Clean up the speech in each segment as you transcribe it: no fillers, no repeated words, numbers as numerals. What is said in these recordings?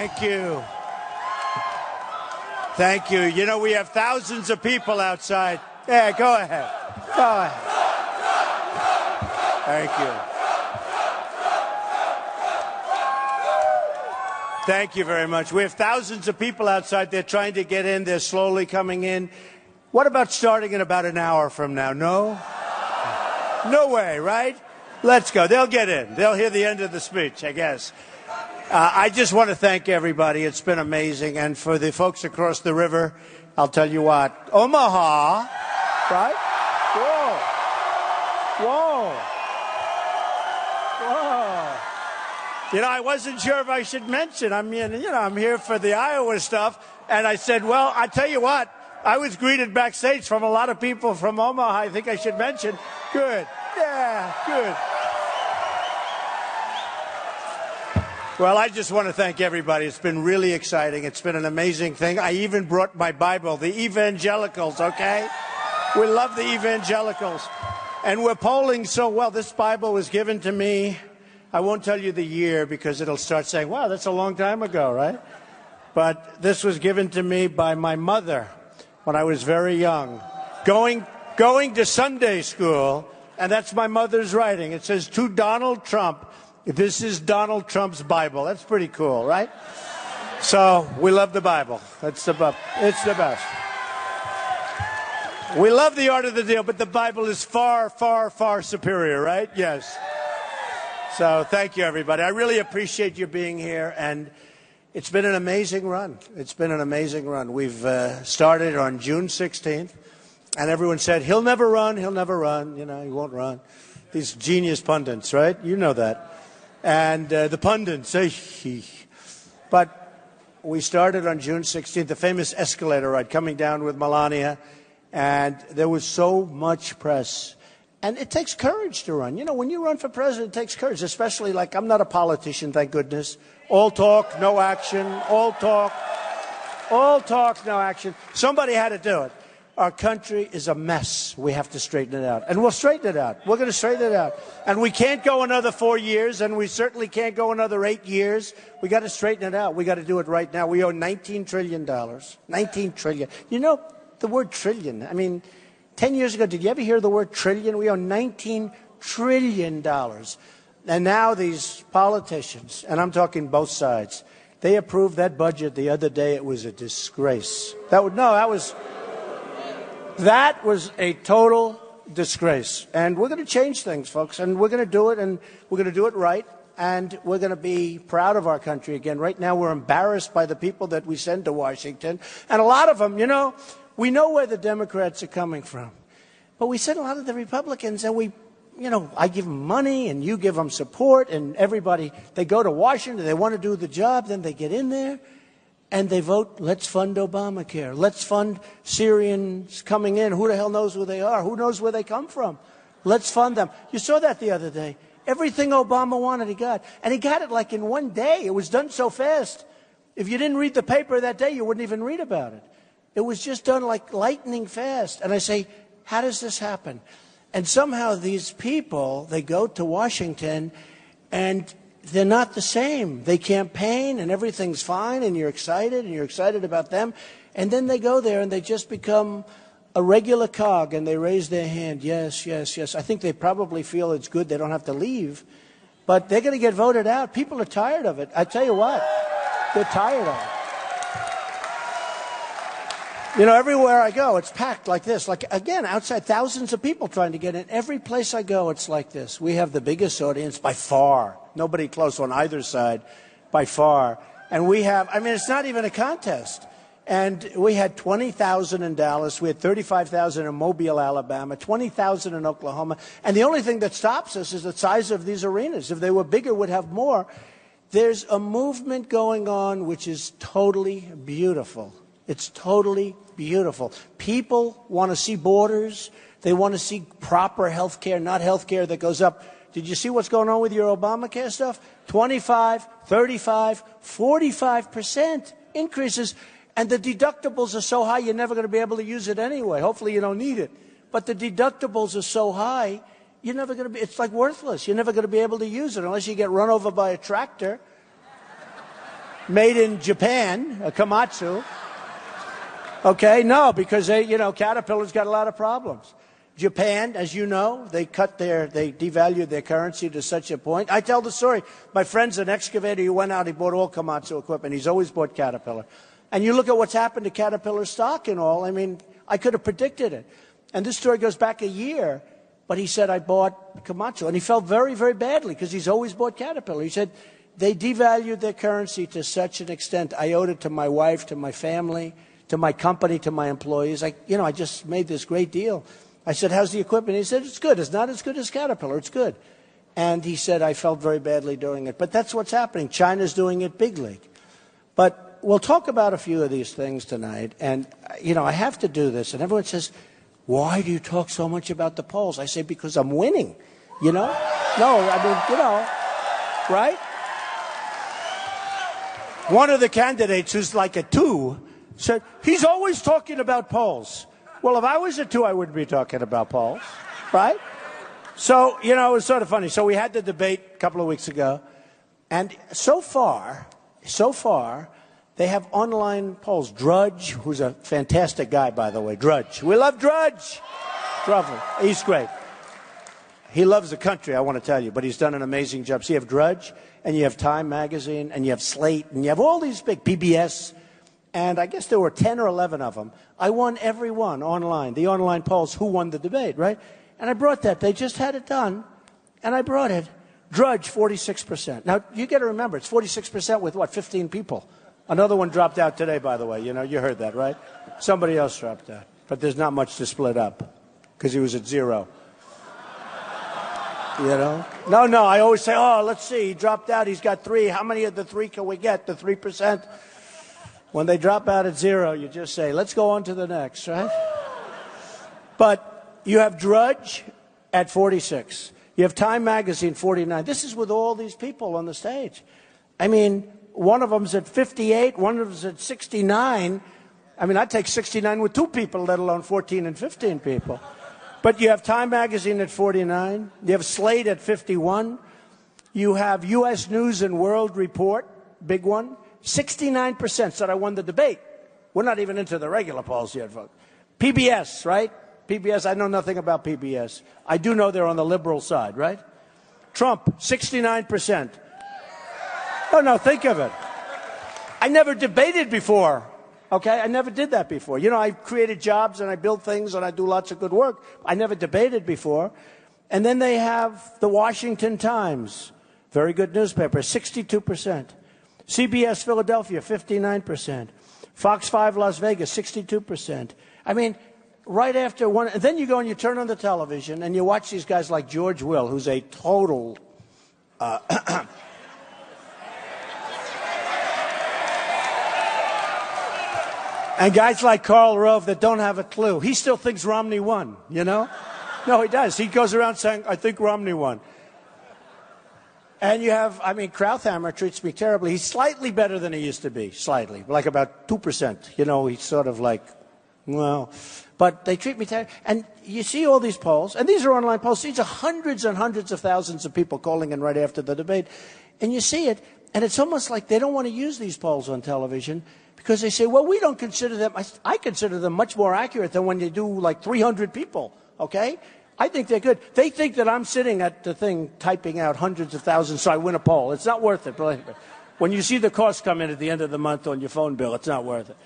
Thank you. Thank you. You know, we have thousands of people outside. Yeah, go ahead. Go ahead. Thank you. Thank you very much. We have thousands of people outside. They're trying to get in. They're slowly coming in. What about starting in about an hour from now? No? No way, right? Let's go. They'll get in. They'll hear the end of the speech, I guess. I just want to thank everybody. It's been amazing. And for the folks across the river, I'll tell you what. Omaha, right? Whoa. Whoa. Whoa. You know, I wasn't sure if I should mention. I mean, you know, I'm here for the Iowa stuff. And I said, well, I tell you what. I was greeted backstage from a lot of people from Omaha. I think I should mention. Good. Yeah, good. Well, I just want to thank everybody. It's been really exciting. It's been an amazing thing. I even brought my Bible, the evangelicals, okay? We love the evangelicals. And we're polling so well. This Bible was given to me. I won't tell you the year because it'll start saying, wow, that's a long time ago, right? But this was given to me by my mother when I was very young, going to Sunday school, and that's my mother's writing. It says, to Donald Trump, this is Donald Trump's Bible. That's pretty cool, right? So we love the Bible. It's the best. We love the art of the deal, but the Bible is far, far, far superior, right? Yes. So thank you, everybody. I really appreciate you being here, and it's been an amazing run. It's been an amazing run. We've started on June 16th, and everyone said, he'll never run, he'll never run. You know, he won't run. These genius pundits, right? You know that. And the pundits say, but we started on June 16th, the famous escalator ride coming down with Melania, and there was so much press. And it takes courage to run. You know, when you run for president, it takes courage, especially like I'm not a politician, thank goodness. All talk, no action. All talk, no action. Somebody had to do it. Our country is a mess. We have to straighten it out. And we'll straighten it out. We're going to straighten it out. And we can't go another 4 years, and we certainly can't go another 8 years. We got to straighten it out. We got to do it right now. We owe $19 trillion. $19 trillion. You know, the word trillion, I mean, 10 years ago, did you ever hear the word trillion? We owe $19 trillion. And now these politicians, and I'm talking both sides, they approved that budget the other day. It was a disgrace. That was a total disgrace. And we're going to change things, folks, and we're going to do it, and we're going to do it right, and we're going to be proud of our country again. Right now, we're embarrassed by the people that we send to Washington. And a lot of them, you know, we know where the Democrats are coming from. But we send a lot of the Republicans, and I give them money, and you give them support, and everybody, they go to Washington, they want to do the job, then they get in there, and they vote, let's fund Obamacare. Let's fund Syrians coming in. Who the hell knows who they are? Who knows where they come from? Let's fund them. You saw that the other day. Everything Obama wanted, he got. And he got it like in one day. It was done so fast. If you didn't read the paper that day, you wouldn't even read about it. It was just done like lightning fast. And I say, how does this happen? And somehow these people, they go to Washington, and they're not the same. They campaign, and everything's fine, and you're excited about them. And then they go there, and they just become a regular cog, and they raise their hand. Yes, yes, yes. I think they probably feel it's good. They don't have to leave. But they're going to get voted out. People are tired of it. I tell you what, they're tired of it. You know, everywhere I go, it's packed like this. Like, again, outside, thousands of people trying to get in. Every place I go, it's like this. We have the biggest audience by far. Nobody close on either side, by far. And we have, I mean, it's not even a contest. And we had 20,000 in Dallas. We had 35,000 in Mobile, Alabama, 20,000 in Oklahoma. And the only thing that stops us is the size of these arenas. If they were bigger, we'd have more. There's a movement going on which is totally beautiful. It's totally beautiful. People want to see borders. They want to see proper health care, not health care that goes up. Did you see what's going on with your Obamacare stuff? 25, 35, 45% increases. And the deductibles are so high, you're never going to be able to use it anyway. Hopefully you don't need it. But the deductibles are so high, you're never going to be, it's like worthless. You're never going to be able to use it unless you get run over by a tractor. made in Japan, a Komatsu. Okay, no, because Caterpillar's got a lot of problems. Japan, as you know, they devalued their currency to such a point. I tell the story. My friend's an excavator. He went out, he bought all Komatsu equipment. He's always bought Caterpillar. And you look at what's happened to Caterpillar stock and all. I mean, I could have predicted it. And this story goes back a year, but he said, I bought Komatsu. And he felt very, very badly because he's always bought Caterpillar. He said, they devalued their currency to such an extent. I owed it to my wife, to my family, to my company, to my employees. I just made this great deal. I said, how's the equipment? He said, it's good. It's not as good as Caterpillar. It's good. And he said, I felt very badly doing it. But that's what's happening. China's doing it big league. But we'll talk about a few of these things tonight. And, I have to do this. And everyone says, why do you talk so much about the polls? I say, because I'm winning, No, right? One of the candidates who's like a 2 said, he's always talking about polls. Well, if I was a 2, I wouldn't be talking about polls, right? So, it was sort of funny. So we had the debate a couple of weeks ago. And so far, they have online polls. Drudge, who's a fantastic guy, by the way. Drudge. We love Drudge. He's great. He loves the country, I want to tell you, but he's done an amazing job. So you have Drudge, and you have Time Magazine, and you have Slate, and you have all these big PBS. And I guess there were 10 or 11 of them. I won every one online, the online polls, who won the debate, right? And I brought that. They just had it done, and I brought it. Drudge, 46%. Now, you got to remember, it's 46% with, 15 people. Another one dropped out today, by the way. You heard that, right? Somebody else dropped out. But there's not much to split up because he was at 0. No, I always say, let's see, he dropped out, he's got 3. How many of the 3 can we get? The 3%? When they drop out at 0, you just say, let's go on to the next, right? But you have Drudge at 46. You have Time Magazine, 49. This is with all these people on the stage. I mean, one of them's at 58, one of them's at 69. I mean, I'd take 69 with 2 people, let alone 14 and 15 people. But you have Time Magazine at 49. You have Slate at 51. You have U.S. News and World Report, big one. 69% said I won the debate. We're not even into the regular polls yet, folks. PBS, right? PBS, I know nothing about PBS. I do know they're on the liberal side, right? Trump, 69%. Oh, no, think of it. I never debated before, okay? I never did that before. I created jobs and I build things and I do lots of good work. I never debated before. And then they have the Washington Times, very good newspaper, 62%. CBS Philadelphia, 59%. Fox 5 Las Vegas, 62%. I mean, right after one, and then you go and you turn on the television and you watch these guys like George Will, who's a total, and guys like Karl Rove that don't have a clue. He still thinks Romney won, No, he does. He goes around saying, I think Romney won. And you have, Krauthammer treats me terribly. He's slightly better than he used to be, slightly, like about 2%. He's sort of like, well, but they treat me terribly. And you see all these polls, and these are online polls. These are hundreds and hundreds of thousands of people calling in right after the debate. And you see it, and it's almost like they don't want to use these polls on television because they say, well, we don't consider them, I consider them much more accurate than when you do like 300 people, okay? I think they're good. They think that I'm sitting at the thing typing out hundreds of thousands so I win a poll. It's not worth it. When you see the cost come in at the end of the month on your phone bill, it's not worth it.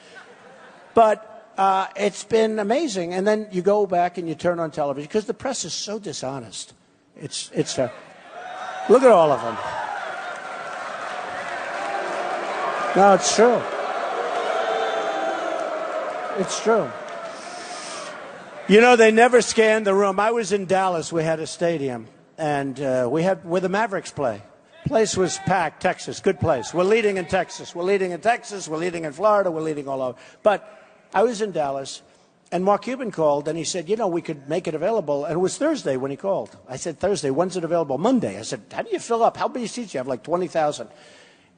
But it's been amazing. And then you go back and you turn on television because the press is so dishonest. Look at all of them. No, it's true. It's true. They never scanned the room. I was in Dallas. We had a stadium, and where the Mavericks play. Place was packed, Texas, good place. We're leading in Texas. We're leading in Texas. We're leading in Florida. We're leading all over. But I was in Dallas, and Mark Cuban called, and he said, we could make it available. And it was Thursday when he called. I said, Thursday, when's it available? Monday. I said, how do you fill up? How many seats do you have? Like 20,000.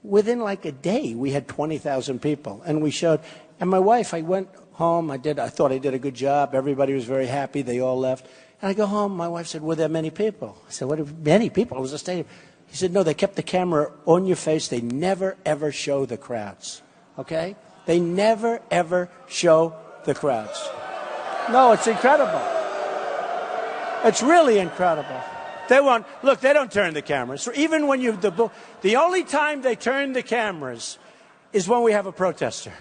Within like a day, we had 20,000 people, and we showed. And my wife, I went home. I thought I did a good job. Everybody was very happy. They all left. And I go home. My wife said, were there many people? I said, what, many people? It was a stadium. He said, no, they kept the camera on your face. They never, ever show the crowds, okay? They never, ever show the crowds. No, it's incredible. It's really incredible. They won't, look, they don't turn the cameras. Even when the only time they turn the cameras is when we have a protester.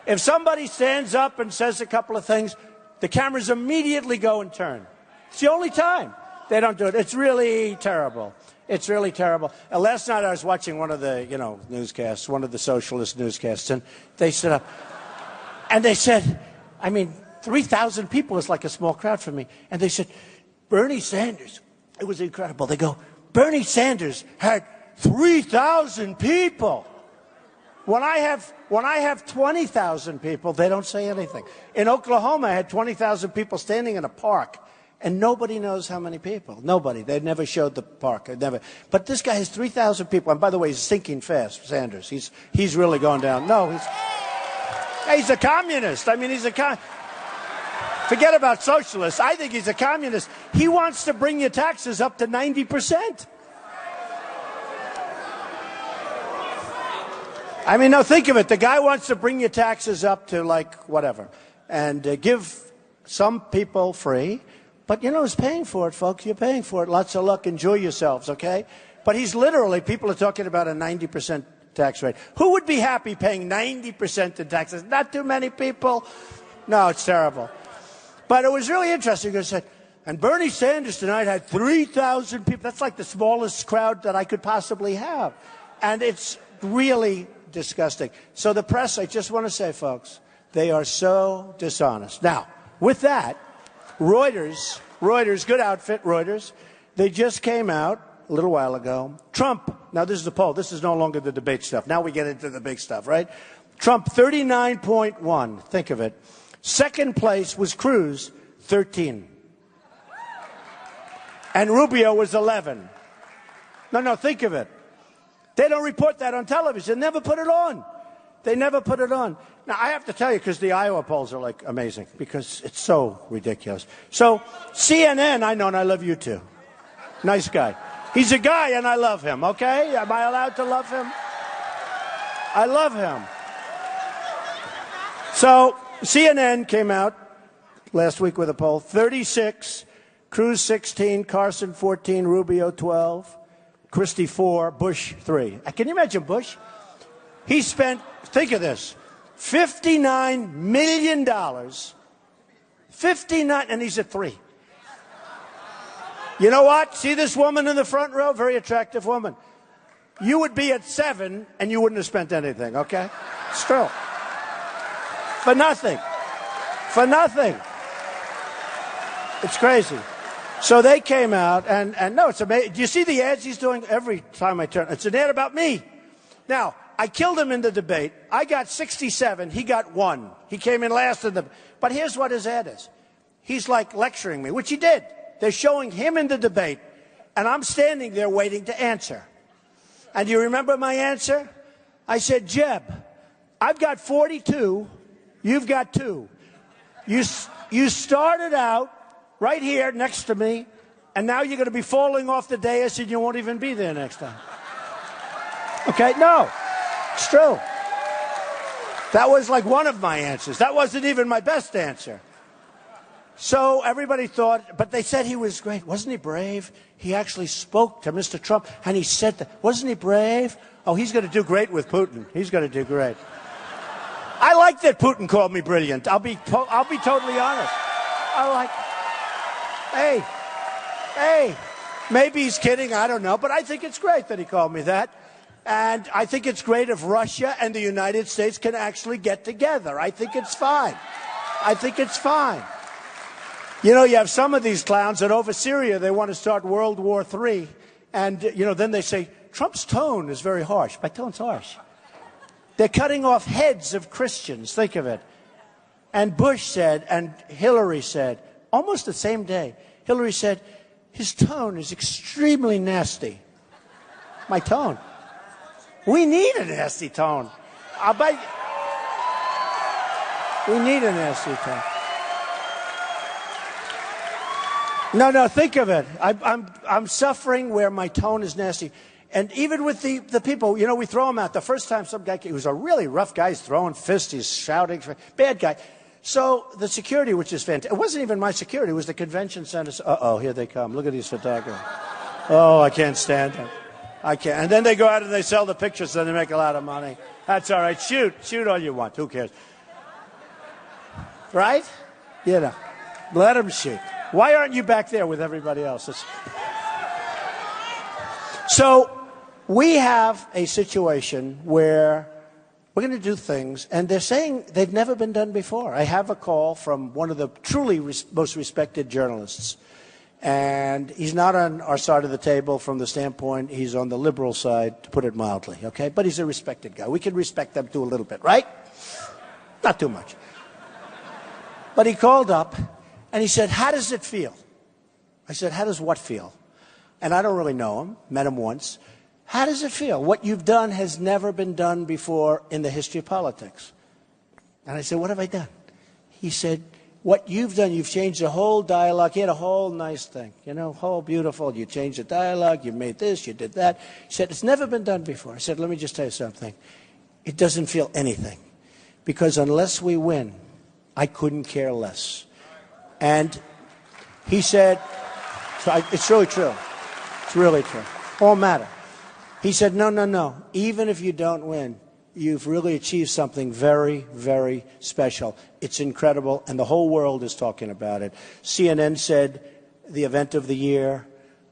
If somebody stands up and says a couple of things, the cameras immediately go and turn. It's the only time they don't do it. It's really terrible. It's really terrible. Last night I was watching one of the, newscasts, one of the socialist newscasts, and they stood up and they said, 3,000 people is like a small crowd for me. And they said, Bernie Sanders, it was incredible. They go, Bernie Sanders had 3,000 people. When I have 20,000 people, they don't say anything. In Oklahoma, I had 20,000 people standing in a park, and nobody knows how many people. Nobody. They never showed the park. Never. But this guy has 3,000 people, and by the way, he's sinking fast, Sanders. He's really going down. No, he's a communist. Forget about socialists. I think he's a communist. He wants to bring your taxes up to 90%. No, think of it. The guy wants to bring your taxes up to whatever and give some people free. But who's paying for it, folks? You're paying for it. Lots of luck. Enjoy yourselves, okay? But he's literally, people are talking about a 90% tax rate. Who would be happy paying 90% in taxes? Not too many people. No, it's terrible. But it was really interesting. They said, and Bernie Sanders tonight had 3,000 people. That's like the smallest crowd that I could possibly have. And it's really disgusting. So the press, I just want to say, folks, they are so dishonest. Now, with that, Reuters, good outfit, Reuters, they just came out a little while ago. Trump, now this is the poll. This is no longer the debate stuff. Now we get into the big stuff, right? Trump, 39.1. Think of it. Second place was Cruz, 13. And Rubio was 11. No, think of it. They don't report that on television. They never put it on. They never put it on. Now, I have to tell you, because the Iowa polls are amazing, because it's so ridiculous. So, CNN, I know, and I love you too. Nice guy. He's a guy, and I love him, okay? Am I allowed to love him? I love him. So, CNN came out last week with a poll. 36, Cruz 16, Carson 14, Rubio 12, Christie 4, Bush 3. Can you imagine Bush? He spent, think of this, $59 million. 59, and he's at 3. You know what? See this woman in the front row? Very attractive woman. You would be at 7, and you wouldn't have spent anything, okay? It's true. For nothing. For nothing. It's crazy. So they came out, and no, it's amazing. Do you see the ads he's doing every time I turn? It's an ad about me. Now, I killed him in the debate. I got 67. He got 1. He came in last in the... But here's what his ad is. He's lecturing me, which he did. They're showing him in the debate, and I'm standing there waiting to answer. And you remember my answer? I said, Jeb, I've got 42. You've got 2. You started out right here next to me, and now you're going to be falling off the dais and you won't even be there next time. Okay? No. It's true. That was one of my answers. That wasn't even my best answer. So everybody thought, but they said he was great. Wasn't he brave? He actually spoke to Mr. Trump, and he said that. Wasn't he brave? Oh, he's going to do great with Putin. He's going to do great. I like that Putin called me brilliant. I'll be totally honest. Hey, maybe he's kidding. I don't know. But I think it's great that he called me that. And I think it's great if Russia and the United States can actually get together. I think it's fine. I think it's fine. You have some of these clowns that over Syria, they want to start World War III. And, then they say, Trump's tone is very harsh. My tone's harsh. They're cutting off heads of Christians. Think of it. And Bush said, and Hillary said, almost the same day, Hillary said, his tone is extremely nasty. My tone. We need a nasty tone. I'll bet we need a nasty tone. No, think of it. I'm suffering where my tone is nasty. And even with the people, you know, we throw them out. The first time some guy, he was a really rough guy, he's throwing fists, he's shouting, bad guy. So the security, which is fantastic, it wasn't even my security, it was the convention center. Uh-oh, here they come. Look at these photographers. Oh, I can't stand them. I can't. And then they go out and they sell the pictures and they make a lot of money. That's all right. Shoot all you want. Who cares? Right? You know, let them shoot. Why aren't you back there with everybody else? So we have a situation where we're going to do things, and they're saying they've never been done before. I have a call from one of the truly most respected journalists, and he's not on our side of the table from the standpoint he's on the liberal side, to put it mildly, okay? But he's a respected guy. We can respect them too a little bit, right? Not too much. But he called up, and he said, how does it feel? I said, how does what feel? And I don't really know him, met him once. How does it feel? What you've done has never been done before in the history of politics. And I said, what have I done? He said, what you've done, you've changed the whole dialogue. He had a whole nice thing, you know, whole beautiful. You changed the dialogue, you made this, you did that. He said, it's never been done before. I said, let me just tell you something. It doesn't feel anything. Because unless we win, I couldn't care less. And he said, it's really true. It's really true. All matter. He said, no. Even if you don't win, you've really achieved something very, very special. It's incredible, and the whole world is talking about it. CNN said the event of the year.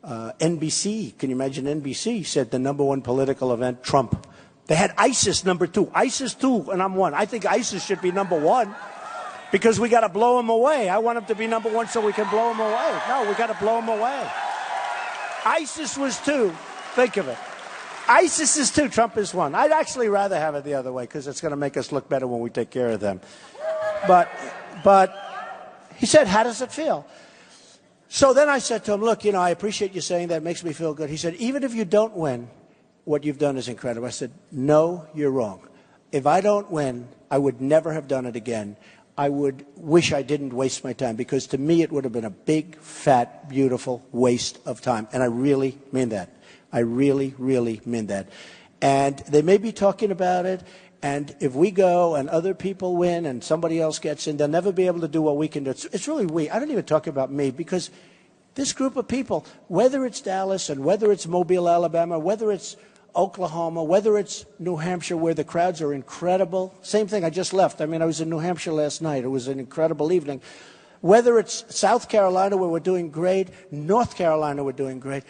NBC, can you imagine NBC, said the #1 political event, Trump. They had ISIS #2. ISIS 2, and I'm 1. I think ISIS should be #1 because we got to blow them away. I want them to be #1 so we can blow them away. No, we got to blow them away. ISIS was 2. Think of it. ISIS is 2. Trump is 1. I'd actually rather have it the other way because it's going to make us look better when we take care of them. But he said, how does it feel? So then I said to him, look, you know, I appreciate you saying that. It makes me feel good. He said, even if you don't win, what you've done is incredible. I said, no, you're wrong. If I don't win, I would never have done it again. I would wish I didn't waste my time because to me it would have been a big, fat, beautiful waste of time. And I really mean that. I really, really mean that. And they may be talking about it, and if we go and other people win and somebody else gets in, they'll never be able to do what we can do. It's really we. I don't even talk about me because this group of people, whether it's Dallas and whether it's Mobile, Alabama, whether it's Oklahoma, whether it's New Hampshire where the crowds are incredible. Same thing, I just left. I mean, I was in New Hampshire last night. It was an incredible evening. Whether it's South Carolina where we're doing great, North Carolina we're doing great.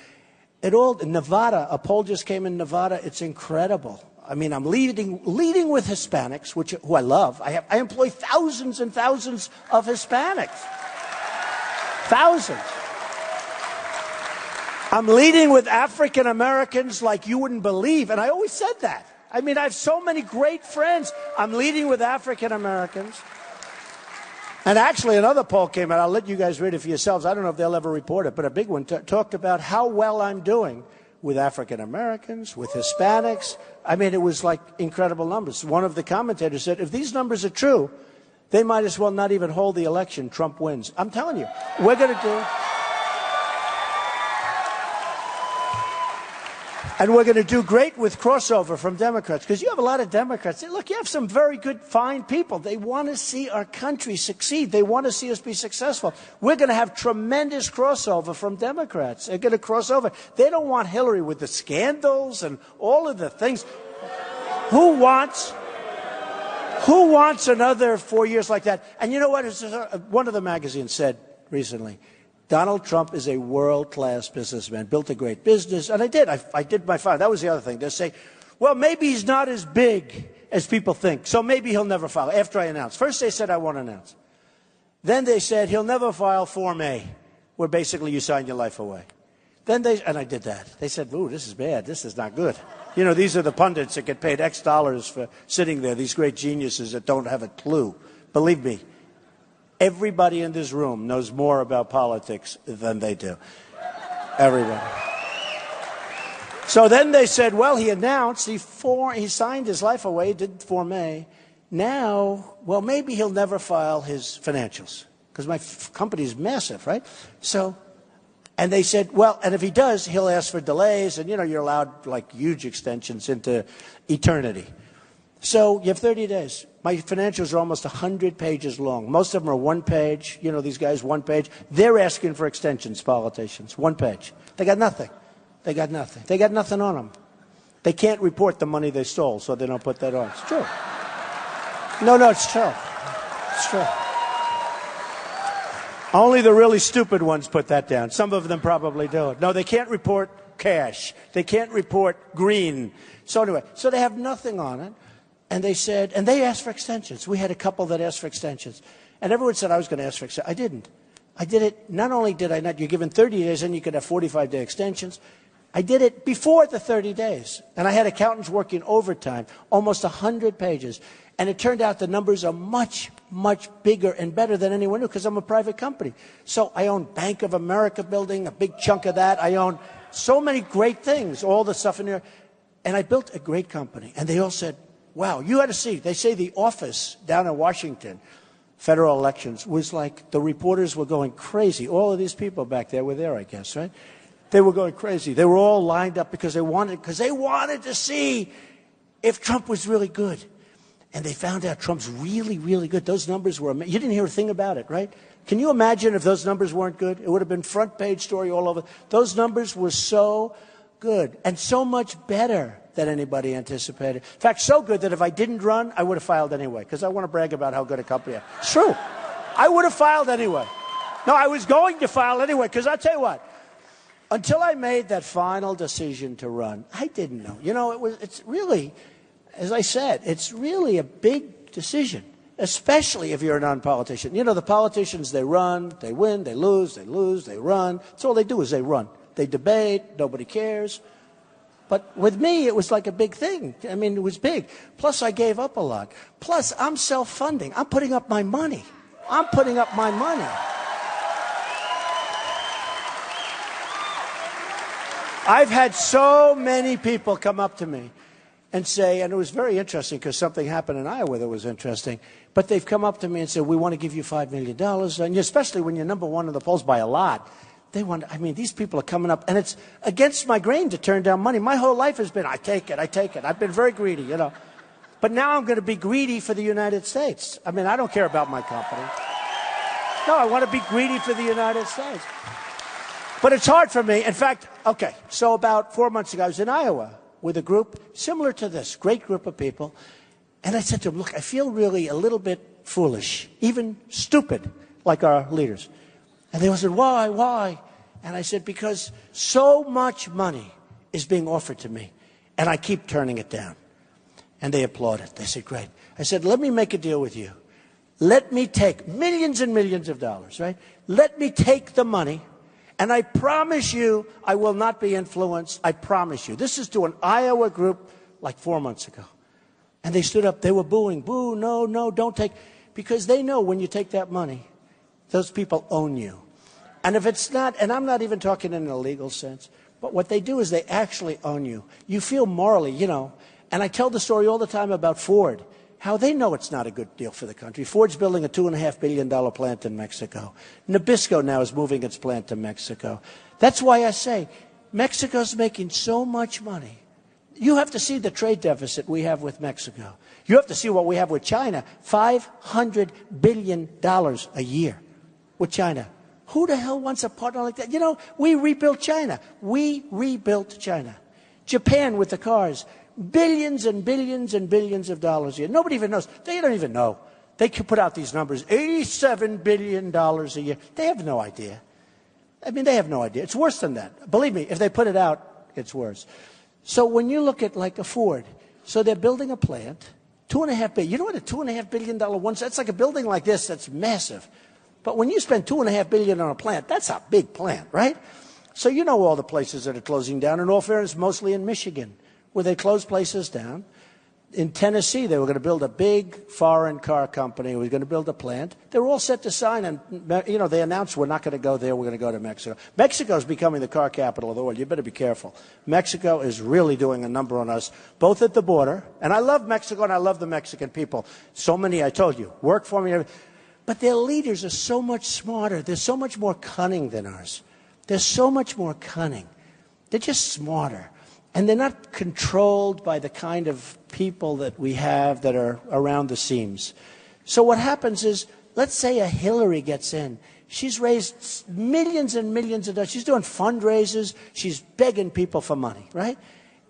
Nevada, a poll just came in Nevada. It's incredible. I mean, I'm leading with Hispanics, who I love. I employ thousands and thousands of Hispanics. Thousands. I'm leading with African Americans like you wouldn't believe. And I always said that. I mean, I have so many great friends. I'm leading with African Americans. And actually, another poll came out. I'll let you guys read it for yourselves. I don't know if they'll ever report it, but a big one talked about how well I'm doing with African Americans, with Hispanics. I mean, it was like incredible numbers. One of the commentators said, if these numbers are true, they might as well not even hold the election. Trump wins. I'm telling you, we're going to do... And we're going to do great with crossover from Democrats, because you have a lot of Democrats. Look, you have some very good, fine people. They want to see our country succeed. They want to see us be successful. We're going to have tremendous crossover from Democrats. They're going to cross over. They don't want Hillary with the scandals and all of the things. Who wants another 4 years like that? And you know what? One of the magazines said recently, Donald Trump is a world-class businessman, built a great business, and I did. I did my file. That was the other thing. They say, well, maybe he's not as big as people think, so maybe he'll never file, after I announce. First they said I won't announce. Then they said he'll never file Form A, where basically you sign your life away. And I did that. They said, ooh, this is bad. This is not good. You know, these are the pundits that get paid X dollars for sitting there, these great geniuses that don't have a clue. Believe me. Everybody in this room knows more about politics than they do. Everybody. So then they said, well, he announced, he signed his life away, did Form A. Now, well, maybe he'll never file his financials, because my company is massive, right? So And they said, well, and if he does, he'll ask for delays. And, you're allowed like huge extensions into eternity. So you have 30 days. My financials are almost 100 pages long. Most of them are one page. These guys, one page. They're asking for extensions, politicians. One page. They got nothing. They got nothing. They got nothing on them. They can't report the money they stole, so they don't put that on. It's true. No, it's true. It's true. Only the really stupid ones put that down. Some of them probably do it. No, they can't report cash. They can't report green. So anyway, so they have nothing on it. And they said, and they asked for extensions. We had a couple that asked for extensions. And everyone said I was going to ask for extensions. I didn't. I did it, not only did I not, you're given 30 days and you could have 45-day extensions. I did it before the 30 days. And I had accountants working overtime, almost 100 pages. And it turned out the numbers are much, much bigger and better than anyone knew because I'm a private company. So I own Bank of America building, a big chunk of that. I own so many great things, all the stuff in there. And I built a great company. And they all said, wow, you had to see. They say the office down in Washington, federal elections, was like the reporters were going crazy. All of these people back there were there, I guess, right? They were going crazy. They were all lined up because they wanted to see if Trump was really good. And they found out Trump's really, really good. Those numbers were amazing. You didn't hear a thing about it, right? Can you imagine if those numbers weren't good? It would have been front page story all over. Those numbers were so good and so much better than anybody anticipated. In fact, so good that if I didn't run, I would have filed anyway because I want to brag about how good a company I am. It's true. I would have filed anyway. No, I was going to file anyway because I'll tell you what. Until I made that final decision to run, I didn't know. It's really, as I said, it's really a big decision, especially if you're a non-politician. The politicians, they run, they win, they lose, they run. That's all they do is they run. They debate, nobody cares. But with me, it was like a big thing. I mean, it was big. Plus, I gave up a lot. Plus, I'm self-funding. I'm putting up my money. I've had so many people come up to me and say, and it was very interesting because something happened in Iowa that was interesting, but they've come up to me and said, we want to give you $5 million, and especially when you're number one in the polls by a lot. These people are coming up, and it's against my grain to turn down money. My whole life has been, I take it. I've been very greedy, But now I'm going to be greedy for the United States. I don't care about my company. No, I want to be greedy for the United States. But it's hard for me. In fact, okay, so about 4 months ago, I was in Iowa with a group similar to this, great group of people. And I said to them, look, I feel really a little bit foolish, even stupid, like our leaders. And they all said, why? And I said, because so much money is being offered to me, and I keep turning it down. And they applauded. They said, great. I said, let me make a deal with you. Let me take millions and millions of dollars, right? Let me take the money, and I promise you I will not be influenced. I promise you. This is to an Iowa group like 4 months ago. And they stood up. They were booing. Boo, no, don't take. Because they know when you take that money, those people own you. And if it's not, and I'm not even talking in a legal sense, but what they do is they actually own you. You feel morally, And I tell the story all the time about Ford, how they know it's not a good deal for the country. Ford's building a $2.5 billion plant in Mexico. Nabisco now is moving its plant to Mexico. That's why I say Mexico's making so much money. You have to see the trade deficit we have with Mexico. You have to see what we have with China, $500 billion a year with China. Who the hell wants a partner like that? We rebuilt China. Japan with the cars. Billions and billions and billions of dollars a year. Nobody even knows. They don't even know. They can put out these numbers, $87 billion a year. They have no idea. They have no idea. It's worse than that. Believe me, if they put it out, it's worse. So when you look at like a Ford, so they're building a plant, $2.5 billion. You know what a $2.5 billion one? That's like a building like this that's massive. But when you spend $2.5 billion on a plant, that's a big plant, right? So you know all the places that are closing down. In all fairness, mostly in Michigan, where they close places down. In Tennessee, they were going to build a big foreign car company. We were going to build a plant. They were all set to sign, and they announced we're not going to go there. We're going to go to Mexico. Mexico is becoming the car capital of the world. You better be careful. Mexico is really doing a number on us, both at the border. And I love Mexico, and I love the Mexican people. So many, I told you, work for me. But their leaders are so much smarter. They're so much more cunning than ours. They're so much more cunning. They're just smarter. And they're not controlled by the kind of people that we have that are around the seams. So what happens is, let's say a Hillary gets in. She's raised millions and millions of dollars. She's doing fundraisers. She's begging people for money, right?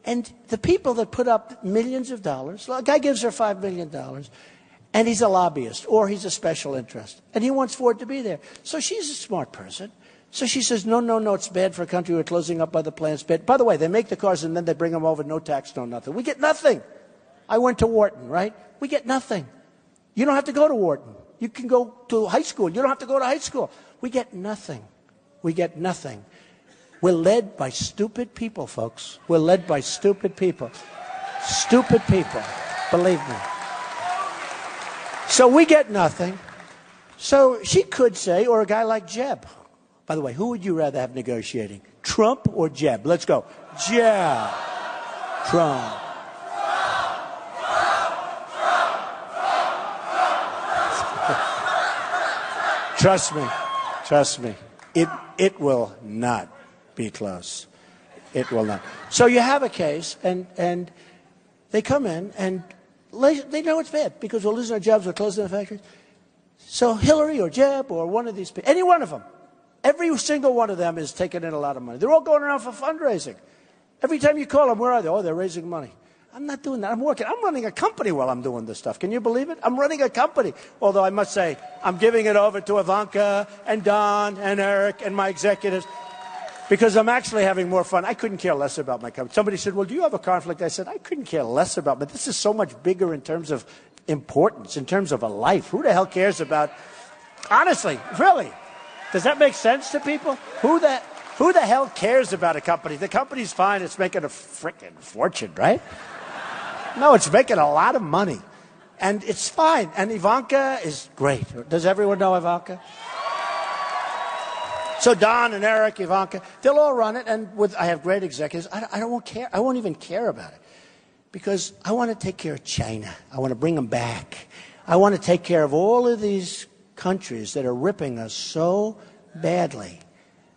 And the people that put up millions of dollars, a guy gives her $5 million, and he's a lobbyist or he's a special interest, and he wants Ford to be there. So she's a smart person. So she says, no, it's bad for a country. We're closing up other plants. By the way, they make the cars and then they bring them over, no tax, no nothing. We get nothing. I went to Wharton, right? We get nothing. You don't have to go to Wharton. You can go to high school. You don't have to go to high school. We get nothing. We get nothing. We're led by stupid people, folks. We're led by stupid people. Stupid people. Believe me. So we get nothing. So she could say, or a guy like Jeb. By the way, who would you rather have negotiating? Trump or Jeb? Let's go. Jeb. Trump. Trust me. It will not be close. It will not. So you have a case, and they come in, and they know it's bad because we're losing our jobs, we're closing the factories. So Hillary or Jeb or one of these people, any one of them, every single one of them is taking in a lot of money. They're all going around for fundraising. Every time you call them, where are they? Oh, they're raising money. I'm not doing that. I'm working. I'm running a company while I'm doing this stuff. Can you believe it? I'm running a company. Although I must say, I'm giving it over to Ivanka and Don and Eric and my executives because I'm actually having more fun. I couldn't care less about my company. Somebody said, well, do you have a conflict? I said, I couldn't care less about it. But this is so much bigger in terms of importance, in terms of a life. Who the hell cares about... Honestly, really. Does that make sense to people? Who the hell cares about a company? The company's fine. It's making a frickin' fortune, right? No, it's making a lot of money. And it's fine. And Ivanka is great. Does everyone know Ivanka? So Don and Eric, Ivanka, they'll all run it. And I have great executives. I won't care. I won't even care about it. Because I want to take care of China. I want to bring them back. I want to take care of all of these countries that are ripping us so badly.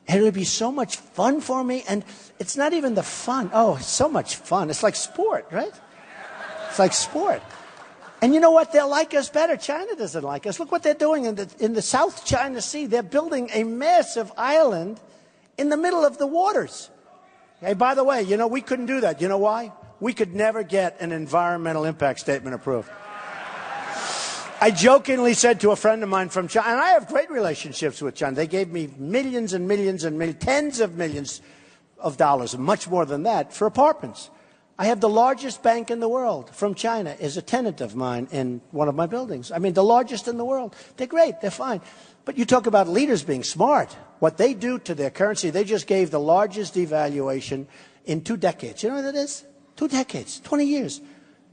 And it would be so much fun for me. And it's not even the fun. Oh, it's so much fun. It's like sport, right? It's like sport. And you know what? They'll like us better. China doesn't like us. Look what they're doing in the South China Sea. They're building a massive island in the middle of the waters. Hey, by the way, you know, we couldn't do that. You know why? We could never get an environmental impact statement approved. I jokingly said to a friend of mine from China, and I have great relationships with China. They gave me millions and millions and millions, tens of millions of dollars, and much more than that, for apartments. I have the largest bank in the world from China is a tenant of mine in one of my buildings. I mean, the largest in the world. They're great. They're fine. But you talk about leaders being smart. What they do to their currency, they just gave the largest devaluation in 2 decades. You know what that is? 2 decades, 20 years.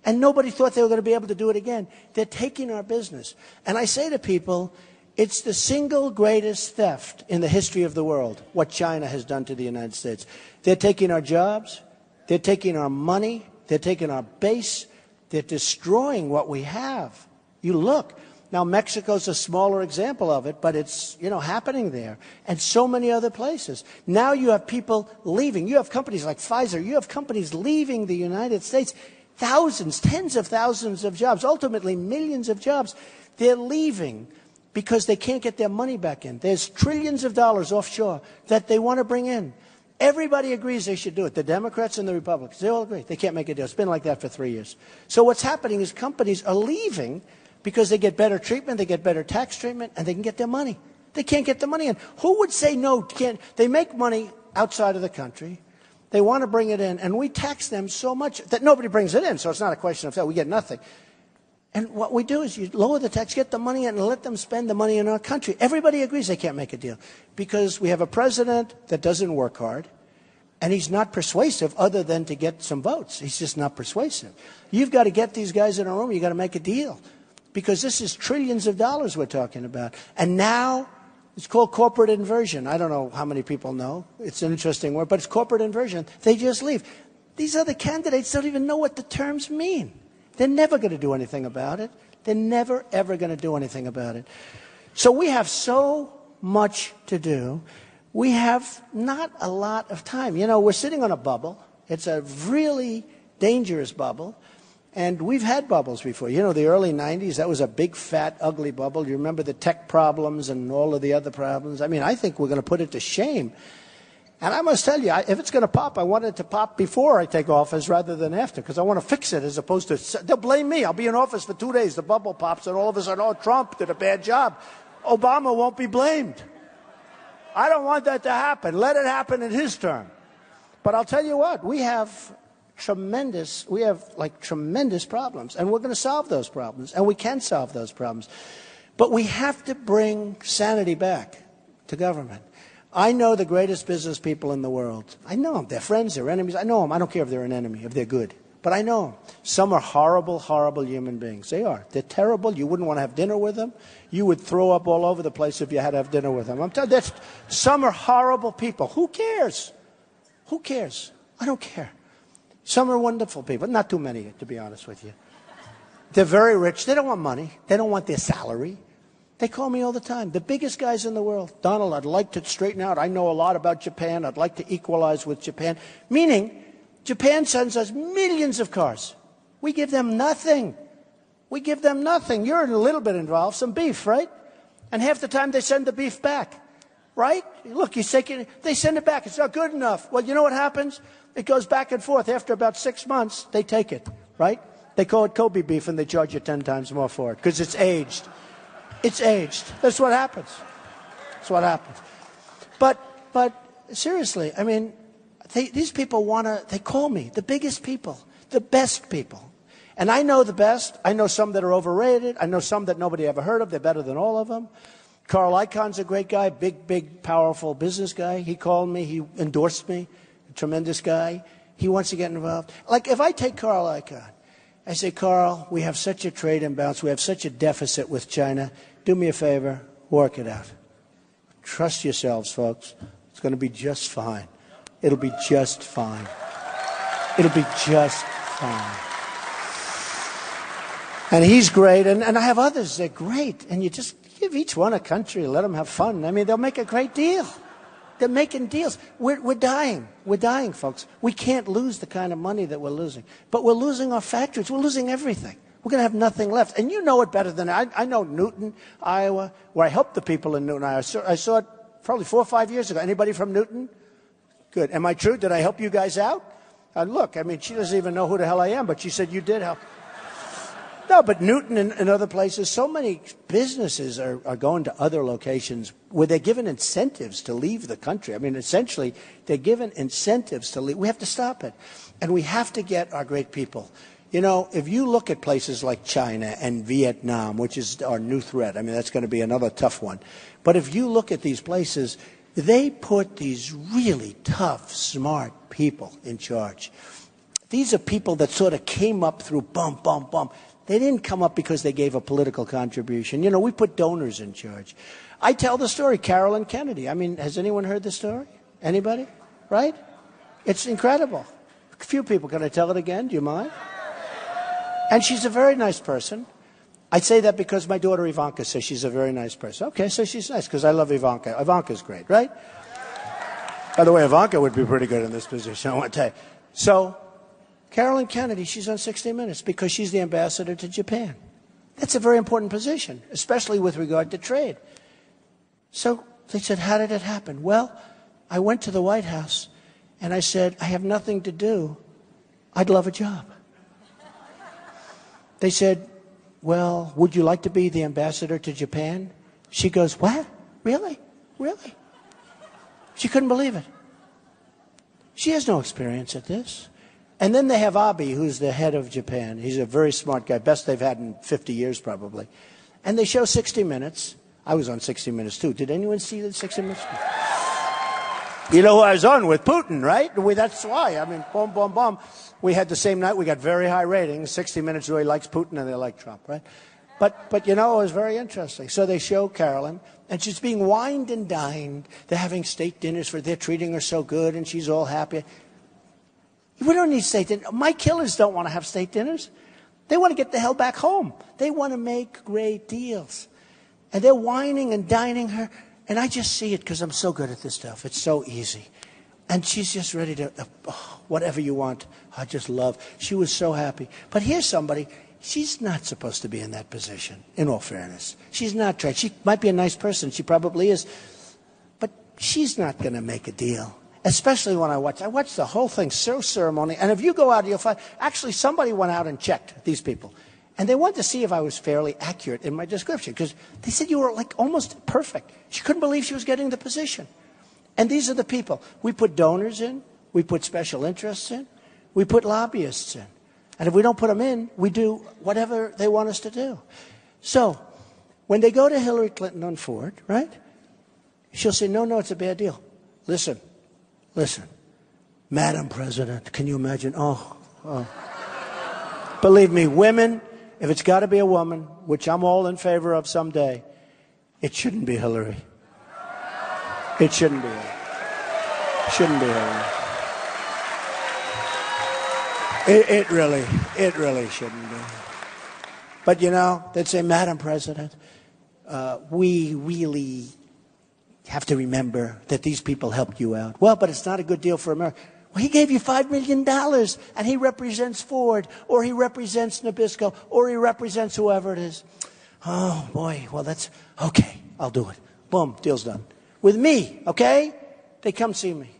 And nobody thought they were going to be able to do it again. They're taking our business. And I say to people, it's the single greatest theft in the history of the world, what China has done to the United States. They're taking our jobs. They're taking our money. They're taking our base. They're destroying what we have. You look. Now, Mexico's a smaller example of it, but it's, you know, happening there. And so many other places. Now you have people leaving. You have companies like Pfizer. You have companies leaving the United States. Thousands, tens of thousands of jobs, ultimately millions of jobs. They're leaving because they can't get their money back in. There's trillions of dollars offshore that they want to bring in. Everybody agrees they should do it. The Democrats and the Republicans, they all agree. They can't make a deal. It's been like that for 3 years. So what's happening is companies are leaving because they get better treatment, they get better tax treatment, and they can get their money. They can't get the money in. Who would say no? Can't? They make money outside of the country. They want to bring it in, and we tax them so much that nobody brings it in, so it's not a question of that. We get nothing. And what we do is you lower the tax, get the money in, and let them spend the money in our country. Everybody agrees they can't make a deal because we have a president that doesn't work hard, and he's not persuasive other than to get some votes. He's just not persuasive. You've got to get these guys in a room. You've got to make a deal because this is trillions of dollars we're talking about. And now it's called corporate inversion. I don't know how many people know. It's an interesting word, but it's corporate inversion. They just leave. These other candidates don't even know what the terms mean. They're never going to do anything about it. They're never, ever going to do anything about it. So we have so much to do. we have not a lot of time. You know, we're sitting on a bubble. It's a really dangerous bubble. And we've had bubbles before. You know, the early 90s, that was a big, fat, ugly bubble. You remember the tech problems and all of the other problems? I mean, I think we're going to put it to shame. And I must tell you, if it's going to pop, I want it to pop before I take office rather than after, because I want to fix it as opposed to, they'll blame me. I'll be in office for 2 days, the bubble pops, and all of a sudden, oh, Trump did a bad job. Obama won't be blamed. I don't want that to happen. Let it happen in his term. But I'll tell you what, we have tremendous problems, and we're going to solve those problems, and we can solve those problems. But we have to bring sanity back to government. I know the greatest business people in the world. I know them. They're friends, they're enemies. I know them. I don't care if they're an enemy, if they're good. But I know them. Some are horrible, horrible human beings. They are. They're terrible. You wouldn't want to have dinner with them. You would throw up all over the place if you had to have dinner with them. I'm telling you, some are horrible people. Who cares? Who cares? I don't care. Some are wonderful people. Not too many, to be honest with you. They're very rich. They don't want money. They don't want their salary. They call me all the time. The biggest guys in the world. Donald, I'd like to straighten out. I know a lot about Japan. I'd like to equalize with Japan. Meaning, Japan sends us millions of cars. We give them nothing. We give them nothing. You're a little bit involved. Some beef, right? And half the time they send the beef back. Right? Look, you say, they send it back. It's not good enough. Well, you know what happens? It goes back and forth. After about 6 months, they take it. Right? They call it Kobe beef and they charge you 10 times more for it because it's aged. It's aged. That's what happens. That's what happens. But seriously, I mean, these people they call me the biggest people, the best people. And I know the best. I know some that are overrated. I know some that nobody ever heard of. They're better than all of them. Carl Icahn's a great guy, big, powerful business guy. He called me. He endorsed me. A tremendous guy. He wants to get involved. Like if I take Carl Icahn, I say, Carl, we have such a trade imbalance. We have such a deficit with China. Do me a favor, work it out. Trust yourselves, folks. It's going to be just fine. It'll be just fine. It'll be just fine. And he's great, and I have others. They're great. And you just give each one a country, let them have fun. I mean, they'll make a great deal. They're making deals. We're dying. We're dying, folks. We can't lose the kind of money that we're losing. But we're losing our factories. We're losing everything. We're going to have nothing left. And you know it better than I know Newton, Iowa, where I helped the people in Newton, Iowa. I saw it probably 4 or 5 years ago. Anybody from Newton? Good. Am I true? Did I help you guys out? Look, I mean, she doesn't even know who the hell I am, but she said you did help. No, but Newton and other places, so many businesses are going to other locations where they're given incentives to leave the country. I mean, essentially, they're given incentives to leave. We have to stop it. And we have to get our great people. You know, if you look at places like China and Vietnam, which is our new threat, I mean, that's going to be another tough one. But if you look at these places, they put these really tough, smart people in charge. These are people that sort of came up through bump, bump, bump. They didn't come up because they gave a political contribution. You know, we put donors in charge. I tell the story, Carolyn Kennedy. I mean, has anyone heard the story? Anybody? Right? It's incredible. A few people. Can I tell it again? Do you mind? And she's a very nice person. I say that because my daughter Ivanka says she's a very nice person. Okay, so she's nice because I love Ivanka. Ivanka's great, right? By the way, Ivanka would be pretty good in this position, I want to tell you. So, Carolyn Kennedy, she's on 60 Minutes because she's the ambassador to Japan. That's a very important position, especially with regard to trade. So they said, how did it happen? Well, I went to the White House and I said, I have nothing to do. I'd love a job. They said, well, would you like to be the ambassador to Japan? She goes, what? Really? Really? She couldn't believe it. She has no experience at this. And then they have Abe, who's the head of Japan. He's a very smart guy, best they've had in 50 years probably. And they show 60 Minutes. I was on 60 Minutes too. Did anyone see the 60 Minutes? You know who I was on? With Putin, right? That's why. I mean, boom, boom, boom. We had the same night. We got very high ratings. 60 Minutes really likes Putin and they like Trump, right? But you know, it was very interesting. So they show Carolyn, and she's being wined and dined. They're having state dinners they're treating her so good, and she's all happy. We don't need state dinners. My killers don't want to have state dinners. They want to get the hell back home. They want to make great deals. And they're wining and dining her. And I just see it because I'm so good at this stuff. It's so easy. And she's just ready to, whatever you want, I just love. She was so happy. But here's somebody, she's not supposed to be in that position, in all fairness. She's not trained. She might be a nice person. She probably is. But she's not going to make a deal. Especially when I watched the whole thing, so ceremonial. And if you go out, you'll find, actually somebody went out and checked these people. And they wanted to see if I was fairly accurate in my description, because they said you were like almost perfect. She couldn't believe she was getting the position. And these are the people. We put donors in. We put special interests in. We put lobbyists in. And if we don't put them in, we do whatever they want us to do. So when they go to Hillary Clinton on Ford, right, she'll say, no, it's a bad deal. Listen, Madam President, can you imagine? Oh. Believe me, women, if it's got to be a woman, which I'm all in favor of someday, it shouldn't be Hillary. It shouldn't be Hillary. It shouldn't be Hillary. It really shouldn't be. But, you know, they'd say, Madam President, we really have to remember that these people helped you out. Well, but it's not a good deal for America. Well, he gave you $5 million, and he represents Ford, or he represents Nabisco, or he represents whoever it is. Oh, boy, well, that's, okay, I'll do it. Boom, deal's done. With me, okay? They come see me.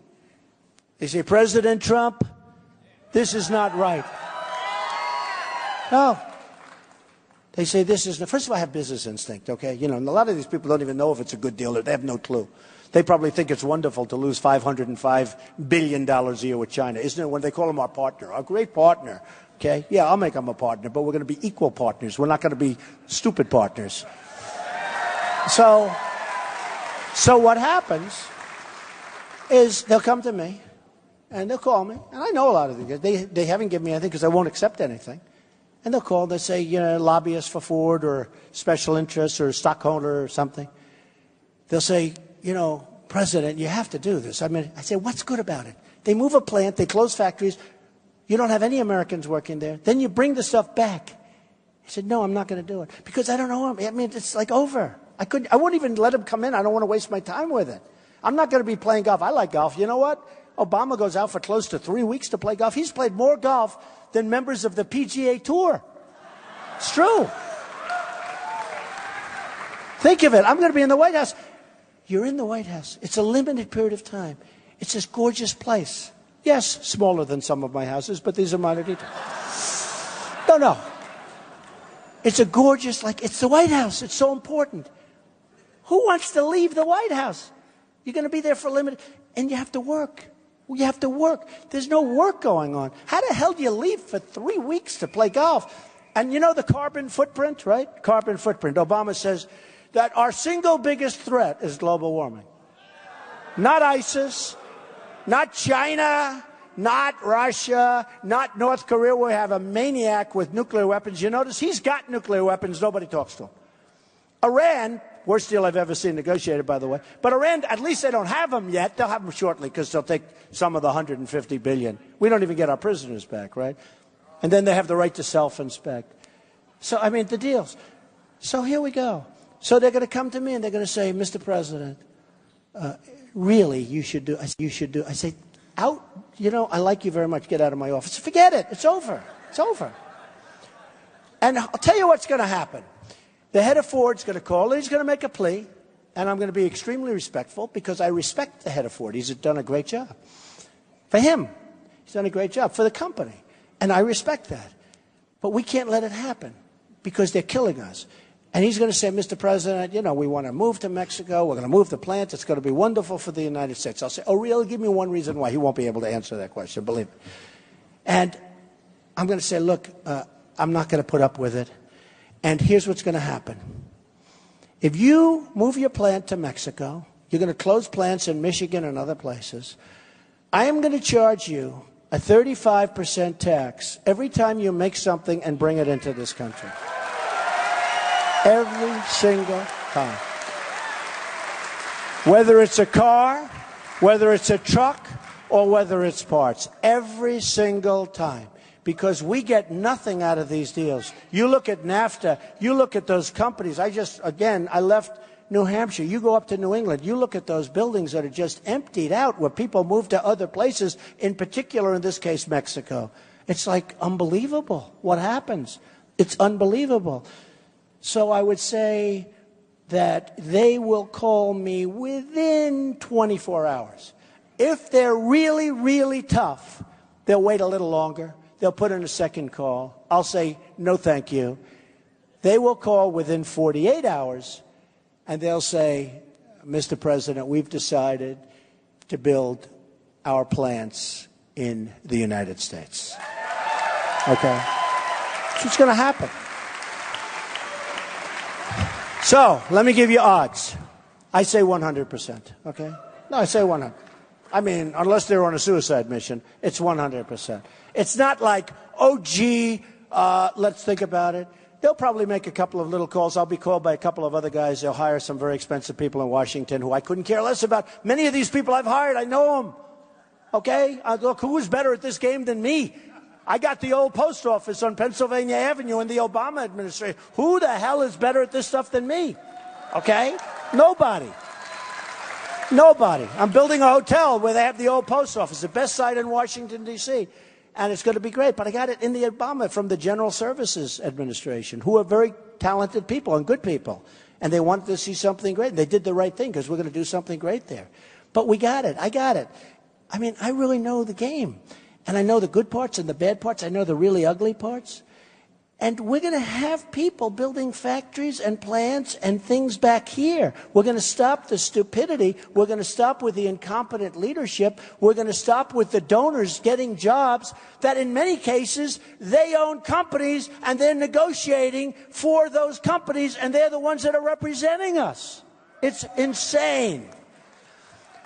They say, President Trump, this is not right. No. They say this is, first of all, I have business instinct, okay? You know, and a lot of these people don't even know if it's a good deal. They have no clue. They probably think it's wonderful to lose $505 billion a year with China. Isn't it when they call him our partner, our great partner, okay? Yeah, I'll make him a partner, but we're going to be equal partners. We're not going to be stupid partners. So what happens is they'll come to me, and they'll call me, and I know a lot of these guys. They haven't given me anything because I won't accept anything. And they'll call, they say, you know, lobbyist for Ford or special interests or stockholder or something. They'll say, you know, President, you have to do this. I mean, I say, what's good about it? They move a plant, they close factories. You don't have any Americans working there. Then you bring the stuff back. He said, no, I'm not going to do it because I don't know him. I mean, it's like over. I wouldn't even let him come in. I don't want to waste my time with it. I'm not going to be playing golf. I like golf. You know what? Obama goes out for close to 3 weeks to play golf. He's played more golf than members of the PGA Tour. It's true. Think of it. I'm going to be in the White House. You're in the White House. It's a limited period of time. It's this gorgeous place. Yes, smaller than some of my houses, but these are minor details. No. It's a gorgeous, it's the White House. It's so important. Who wants to leave the White House? You're going to be there for a limited, and you have to work. You have to work. There's no work going on. How the hell do you leave for 3 weeks to play golf? And you know the carbon footprint, right? Carbon footprint. Obama says that our single biggest threat is global warming. Not ISIS, not China, not Russia, not North Korea, where we have a maniac with nuclear weapons. You notice he's got nuclear weapons. Nobody talks to him. Iran, worst deal I've ever seen negotiated, by the way. But Iran, at least they don't have them yet. They'll have them shortly because they'll take some of the $150 billion. We don't even get our prisoners back, right? And then they have the right to self-inspect. So, I mean, the deals. So here we go. So they're going to come to me and they're going to say, Mr. President, really, you should do. I say, out, you know, I like you very much. Get out of my office. Forget it. It's over. It's over. And I'll tell you what's going to happen. The head of Ford's going to call and he's going to make a plea. And I'm going to be extremely respectful because I respect the head of Ford. He's done a great job. For him, he's done a great job. For the company. And I respect that. But we can't let it happen because they're killing us. And he's going to say, Mr. President, you know, we want to move to Mexico. We're going to move the plant. It's going to be wonderful for the United States. I'll say, oh, really? Give me one reason why. He won't be able to answer that question, believe me. And I'm going to say, look, I'm not going to put up with it. And here's what's going to happen. If you move your plant to Mexico, you're going to close plants in Michigan and other places. I am going to charge you a 35% tax every time you make something and bring it into this country. Every single time. Whether it's a car, whether it's a truck, or whether it's parts. Every single time. Because we get nothing out of these deals. You look at NAFTA, you look at those companies. I left New Hampshire, you go up to New England, you look at those buildings that are just emptied out where people move to other places, in particular, in this case, Mexico. It's like unbelievable what happens. It's unbelievable. So I would say that they will call me within 24 hours. If they're really, really tough, they'll wait a little longer. They'll put in a second call. I'll say, no, thank you. They will call within 48 hours, and they'll say, Mr. President, we've decided to build our plants in the United States. Okay? That's what's going to happen. So, let me give you odds. I say 100%, okay? No, I say 100. I mean, unless they're on a suicide mission, it's 100%. It's not like, oh, gee, let's think about it. They'll probably make a couple of little calls. I'll be called by a couple of other guys. They'll hire some very expensive people in Washington who I couldn't care less about. Many of these people I've hired, I know them. Okay? Look, who is better at this game than me? I got the old post office on Pennsylvania Avenue in the Obama administration. Who the hell is better at this stuff than me? Okay? Nobody. Nobody. I'm building a hotel where they have the old post office, the best site in Washington, D.C., and it's going to be great. But I got it in the Obama from the General Services Administration, who are very talented people and good people. And they wanted to see something great. And they did the right thing because we're going to do something great there. But we got it. I got it. I mean, I really know the game. And I know the good parts and the bad parts. I know the really ugly parts. And we're going to have people building factories and plants and things back here. We're going to stop the stupidity. We're going to stop with the incompetent leadership. We're going to stop with the donors getting jobs that in many cases they own companies and they're negotiating for those companies and they're the ones that are representing us. It's insane.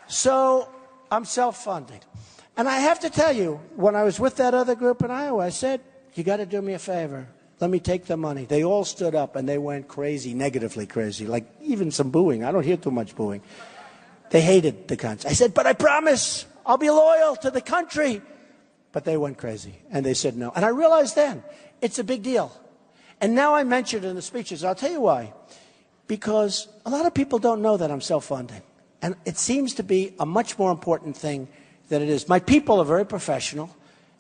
So I'm self-funding. And I have to tell you, when I was with that other group in Iowa, I said, you got to do me a favor. Let me take the money. They all stood up and they went crazy, negatively crazy, like even some booing. I don't hear too much booing. They hated the country. I said, but I promise I'll be loyal to the country. But they went crazy and they said no. And I realized then it's a big deal. And now I mentioned it in the speeches. I'll tell you why. Because a lot of people don't know that I'm self-funding. And it seems to be a much more important thing than it is. My people are very professional.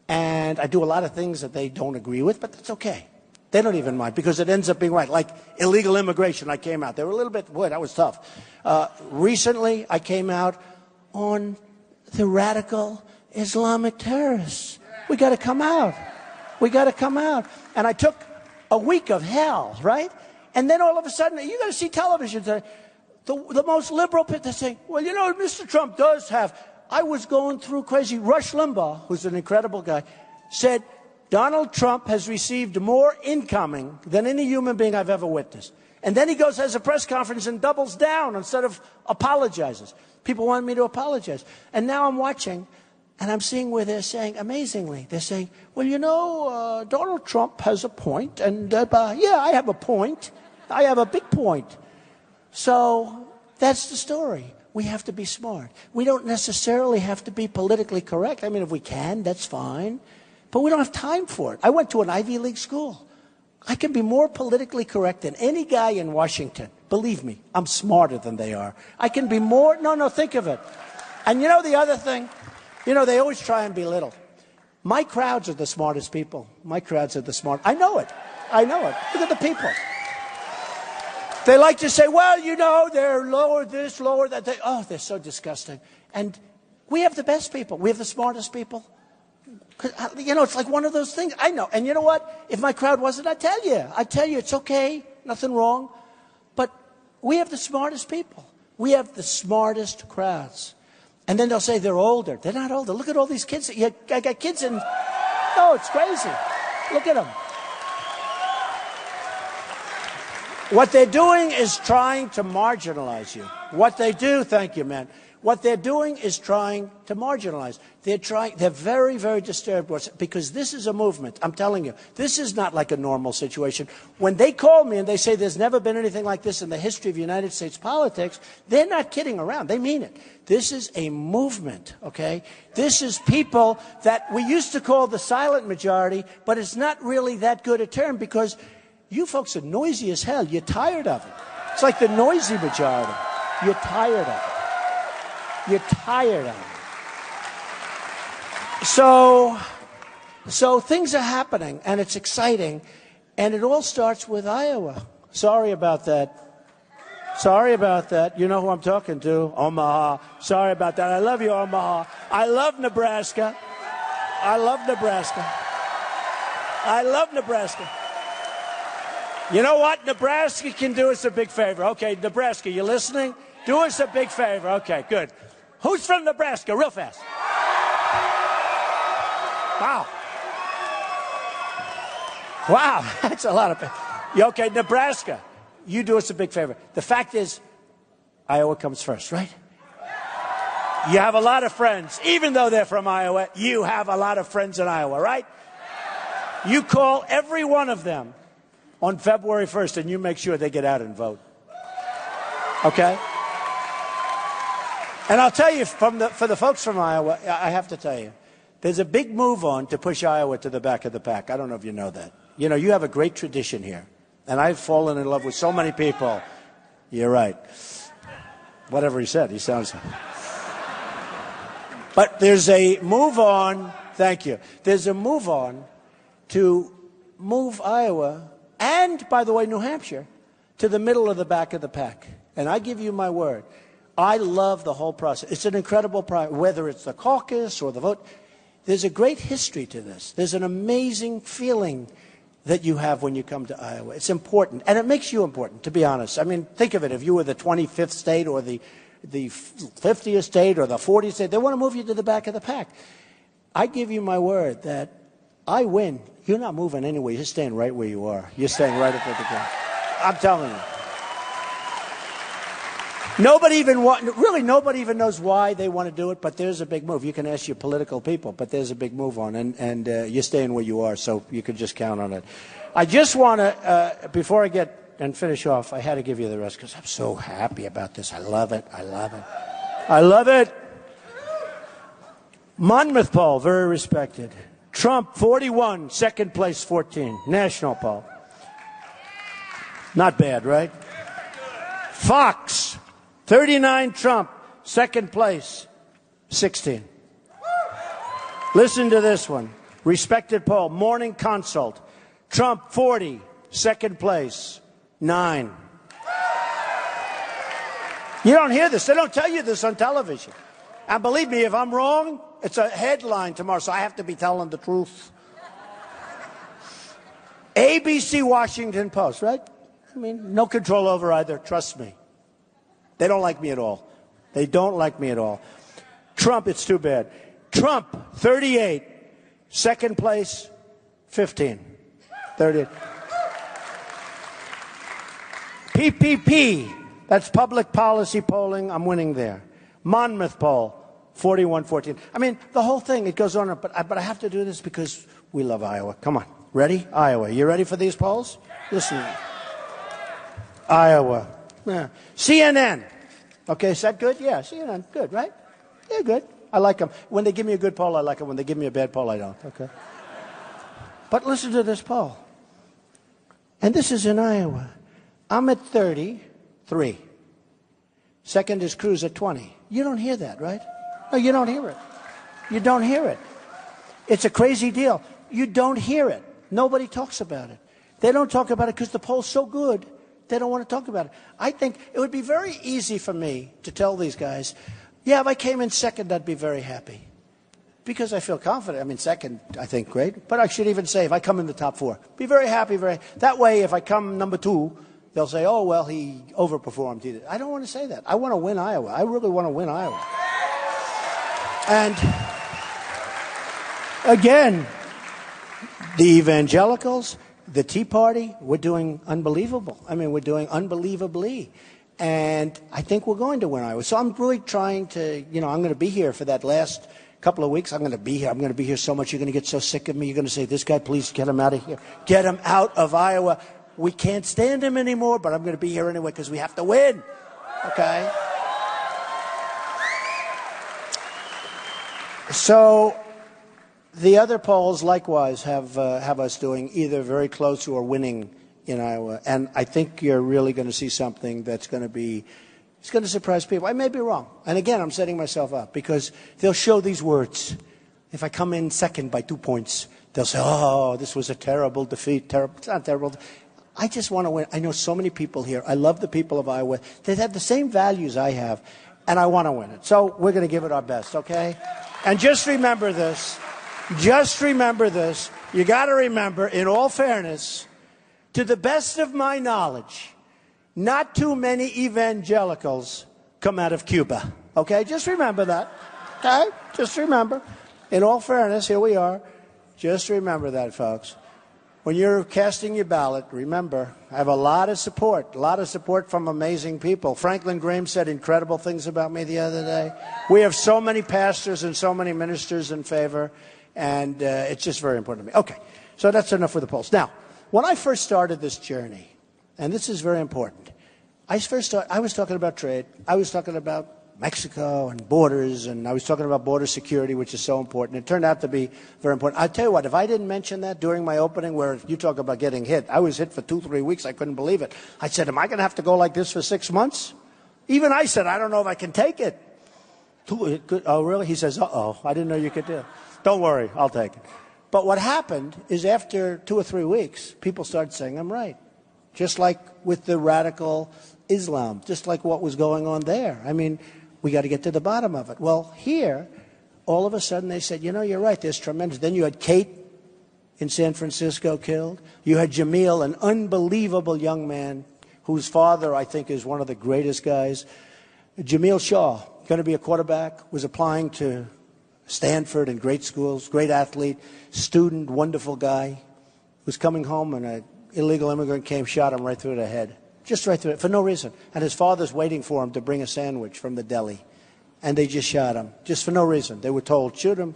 And I do a lot of things that they don't agree with, but that's okay. They don't even mind because it ends up being right. Like illegal immigration, I came out. They were a little bit, boy, that was tough. Recently, I came out on the radical Islamic terrorists. We got to come out. We got to come out. And I took a week of hell, right? And then all of a sudden, you got to see television today. The most liberal people, they're saying, well, you know, Mr. Trump does have. I was going through crazy. Rush Limbaugh, who's an incredible guy, said, Donald Trump has received more incoming than any human being I've ever witnessed. And then he goes, has a press conference and doubles down instead of apologizes. People want me to apologize. And now I'm watching, and I'm seeing where they're saying, amazingly, they're saying, well, you know, Donald Trump has a point. And, yeah, I have a point. I have a big point. So that's the story. We have to be smart. We don't necessarily have to be politically correct. I mean, if we can, that's fine. But we don't have time for it. I went to an Ivy League school. I can be more politically correct than any guy in Washington. Believe me, I'm smarter than they are. I can be more. No, think of it. And you know the other thing? You know, they always try and belittle. My crowds are the smartest people. My crowds are the smart. I know it. I know it. Look at the people. They like to say, well, you know, they're lower this, lower that. Oh, they're so disgusting. And we have the best people. We have the smartest people. You know, it's like one of those things. I know. And you know what? If my crowd wasn't, I'd tell you. I'd tell you it's okay. Nothing wrong. But we have the smartest people. We have the smartest crowds. And then they'll say they're older. They're not older. Look at all these kids. I got kids in. No, it's crazy. Look at them. What they're doing is trying to marginalize you. What they do, thank you, man. What they're doing is trying to marginalize. They're very, very disturbed because this is a movement. I'm telling you, this is not like a normal situation. When they call me and they say there's never been anything like this in the history of United States politics, they're not kidding around. They mean it. This is a movement, okay? This is people that we used to call the silent majority, but it's not really that good a term because you folks are noisy as hell. You're tired of it. It's like the noisy majority. You're tired of it. You're tired of it. So things are happening, and it's exciting, and it all starts with Iowa. Sorry about that. Sorry about that. You know who I'm talking to? Omaha. Sorry about that. I love you, Omaha. I love Nebraska. I love Nebraska. I love Nebraska. You know what? Nebraska can do us a big favor. Okay, Nebraska, you listening? Do us a big favor. Okay, good. Who's from Nebraska? Real fast. Wow. Wow, that's a lot of people. Okay, Nebraska, you do us a big favor. The fact is, Iowa comes first, right? You have a lot of friends. Even though they're from Iowa, you have a lot of friends in Iowa, right? You call every one of them on February 1st, and you make sure they get out and vote. Okay? And I'll tell you, for the folks from Iowa, I have to tell you, there's a big move on to push Iowa to the back of the pack. I don't know if you know that. You know, you have a great tradition here. And I've fallen in love with so many people. You're right. Whatever he said, he sounds... But there's a move on, thank you, there's a move on to move Iowa and, by the way, New Hampshire to the middle of the back of the pack. And I give you my word, I love the whole process. It's an incredible process, whether it's the caucus or the vote. There's a great history to this. There's an amazing feeling that you have when you come to Iowa. It's important, and it makes you important, to be honest. I mean, think of it. If you were the 25th state or the 50th state or the 40th state, they want to move you to the back of the pack. I give you my word that I win. You're not moving anywhere. You're staying right where you are. You're staying right at the beginning. I'm telling you. Nobody even knows why they want to do it, but there's a big move. You can ask your political people, but there's a big move on, and you're staying where you are, so you can just count on it. I just want to, before I get and finish off, I had to give you the rest because I'm so happy about this. I love it. I love it. I love it. Monmouth poll, very respected. Trump, 41, second place, 14. National poll. Not bad, right? Fox, 39, Trump, second place, 16. Listen to this one. Respected poll, Morning Consult. Trump, 40, second place, 9. You don't hear this. They don't tell you this on television. And believe me, if I'm wrong, it's a headline tomorrow, so I have to be telling the truth. ABC, Washington Post, right? I mean, no control over either. Trust me. They don't like me at all. They don't like me at all. Trump, it's too bad. Trump, 38. Second place, 15. 38. PPP, that's public policy polling. I'm winning there. Monmouth poll, 41-14. I mean, the whole thing, it goes on, but I have to do this because we love Iowa. Come on. Ready? Iowa. You ready for these polls? Listen. Iowa. Yeah. CNN. Okay, is that good? Yeah, CNN. Good, right? Yeah, good. I like them. When they give me a good poll, I like them. When they give me a bad poll, I don't. Okay. But listen to this poll. And this is in Iowa. I'm at 33. Second is Cruz at 20. You don't hear that, right? No, you don't hear it. You don't hear it. It's a crazy deal. You don't hear it. Nobody talks about it. They don't talk about it because the poll's so good, they don't want to talk about it. I think it would be very easy for me to tell these guys, yeah, if I came in second, I'd be very happy. Because I feel confident. I mean, second, I think, great. But I should even say, if I come in the top 4, be very happy. That way, if I come number 2, they'll say, oh, well, he overperformed. I don't want to say that. I want to win Iowa. I really want to win Iowa. And, again, the evangelicals, the Tea Party, we're doing unbelievable. I mean, we're doing unbelievably. And I think we're going to win Iowa. So I'm really trying to, I'm going to be here for that last couple of weeks. I'm going to be here. I'm going to be here so much. You're going to get so sick of me. You're going to say, this guy, please get him out of here. Get him out of Iowa. We can't stand him anymore, but I'm going to be here anyway because we have to win. Okay? So the other polls likewise have us doing either very close or winning in Iowa. And I think you're really going to see something that's going to be, it's going to surprise people. I may be wrong. And again, I'm setting myself up because they'll show these words. If I come in second by 2 points, they'll say, oh, this was a terrible defeat. Terrible. It's not terrible. I just want to win. I know so many people here. I love the people of Iowa. They have the same values I have, and I want to win it. So we're going to give it our best, okay? And just remember this. Just remember this. You got to remember, in all fairness, to the best of my knowledge, not too many evangelicals come out of Cuba. Okay? Just remember that. Okay? Just remember. In all fairness, here we are. Just remember that, folks. When you're casting your ballot, remember, I have a lot of support from amazing people. Franklin Graham said incredible things about me the other day. We have so many pastors and so many ministers in favor, and it's just very important to me. Okay, so that's enough for the polls. Now, when I first started this journey, and this is very important, I was talking about trade. I was talking about Mexico and borders, and I was talking about border security, which is so important. It turned out to be very important. I tell you what, if I didn't mention that during my opening, where you talk about getting hit, I was hit for 2-3 weeks. I couldn't believe it. I said, am I going to have to go like this for 6 months? Even I said, I don't know if I can take it. Oh, really? He says, uh-oh, I didn't know you could do it. Don't worry, I'll take it. But what happened is after 2 or 3 weeks, people started saying I'm right. Just like with the radical Islam, just like what was going on there. I mean, we got to get to the bottom of it. Well, here, all of a sudden they said, you know, you're right, there's tremendous. Then you had Kate in San Francisco killed. You had Jamil, an unbelievable young man whose father, I think, is one of the greatest guys. Jamil Shaw, going to be a quarterback, was applying to Stanford and great schools, great athlete, student, wonderful guy, was coming home and an illegal immigrant came, shot him right through the head. Just right through it, for no reason. And his father's waiting for him to bring a sandwich from the deli. And they just shot him, just for no reason. They were told, shoot him.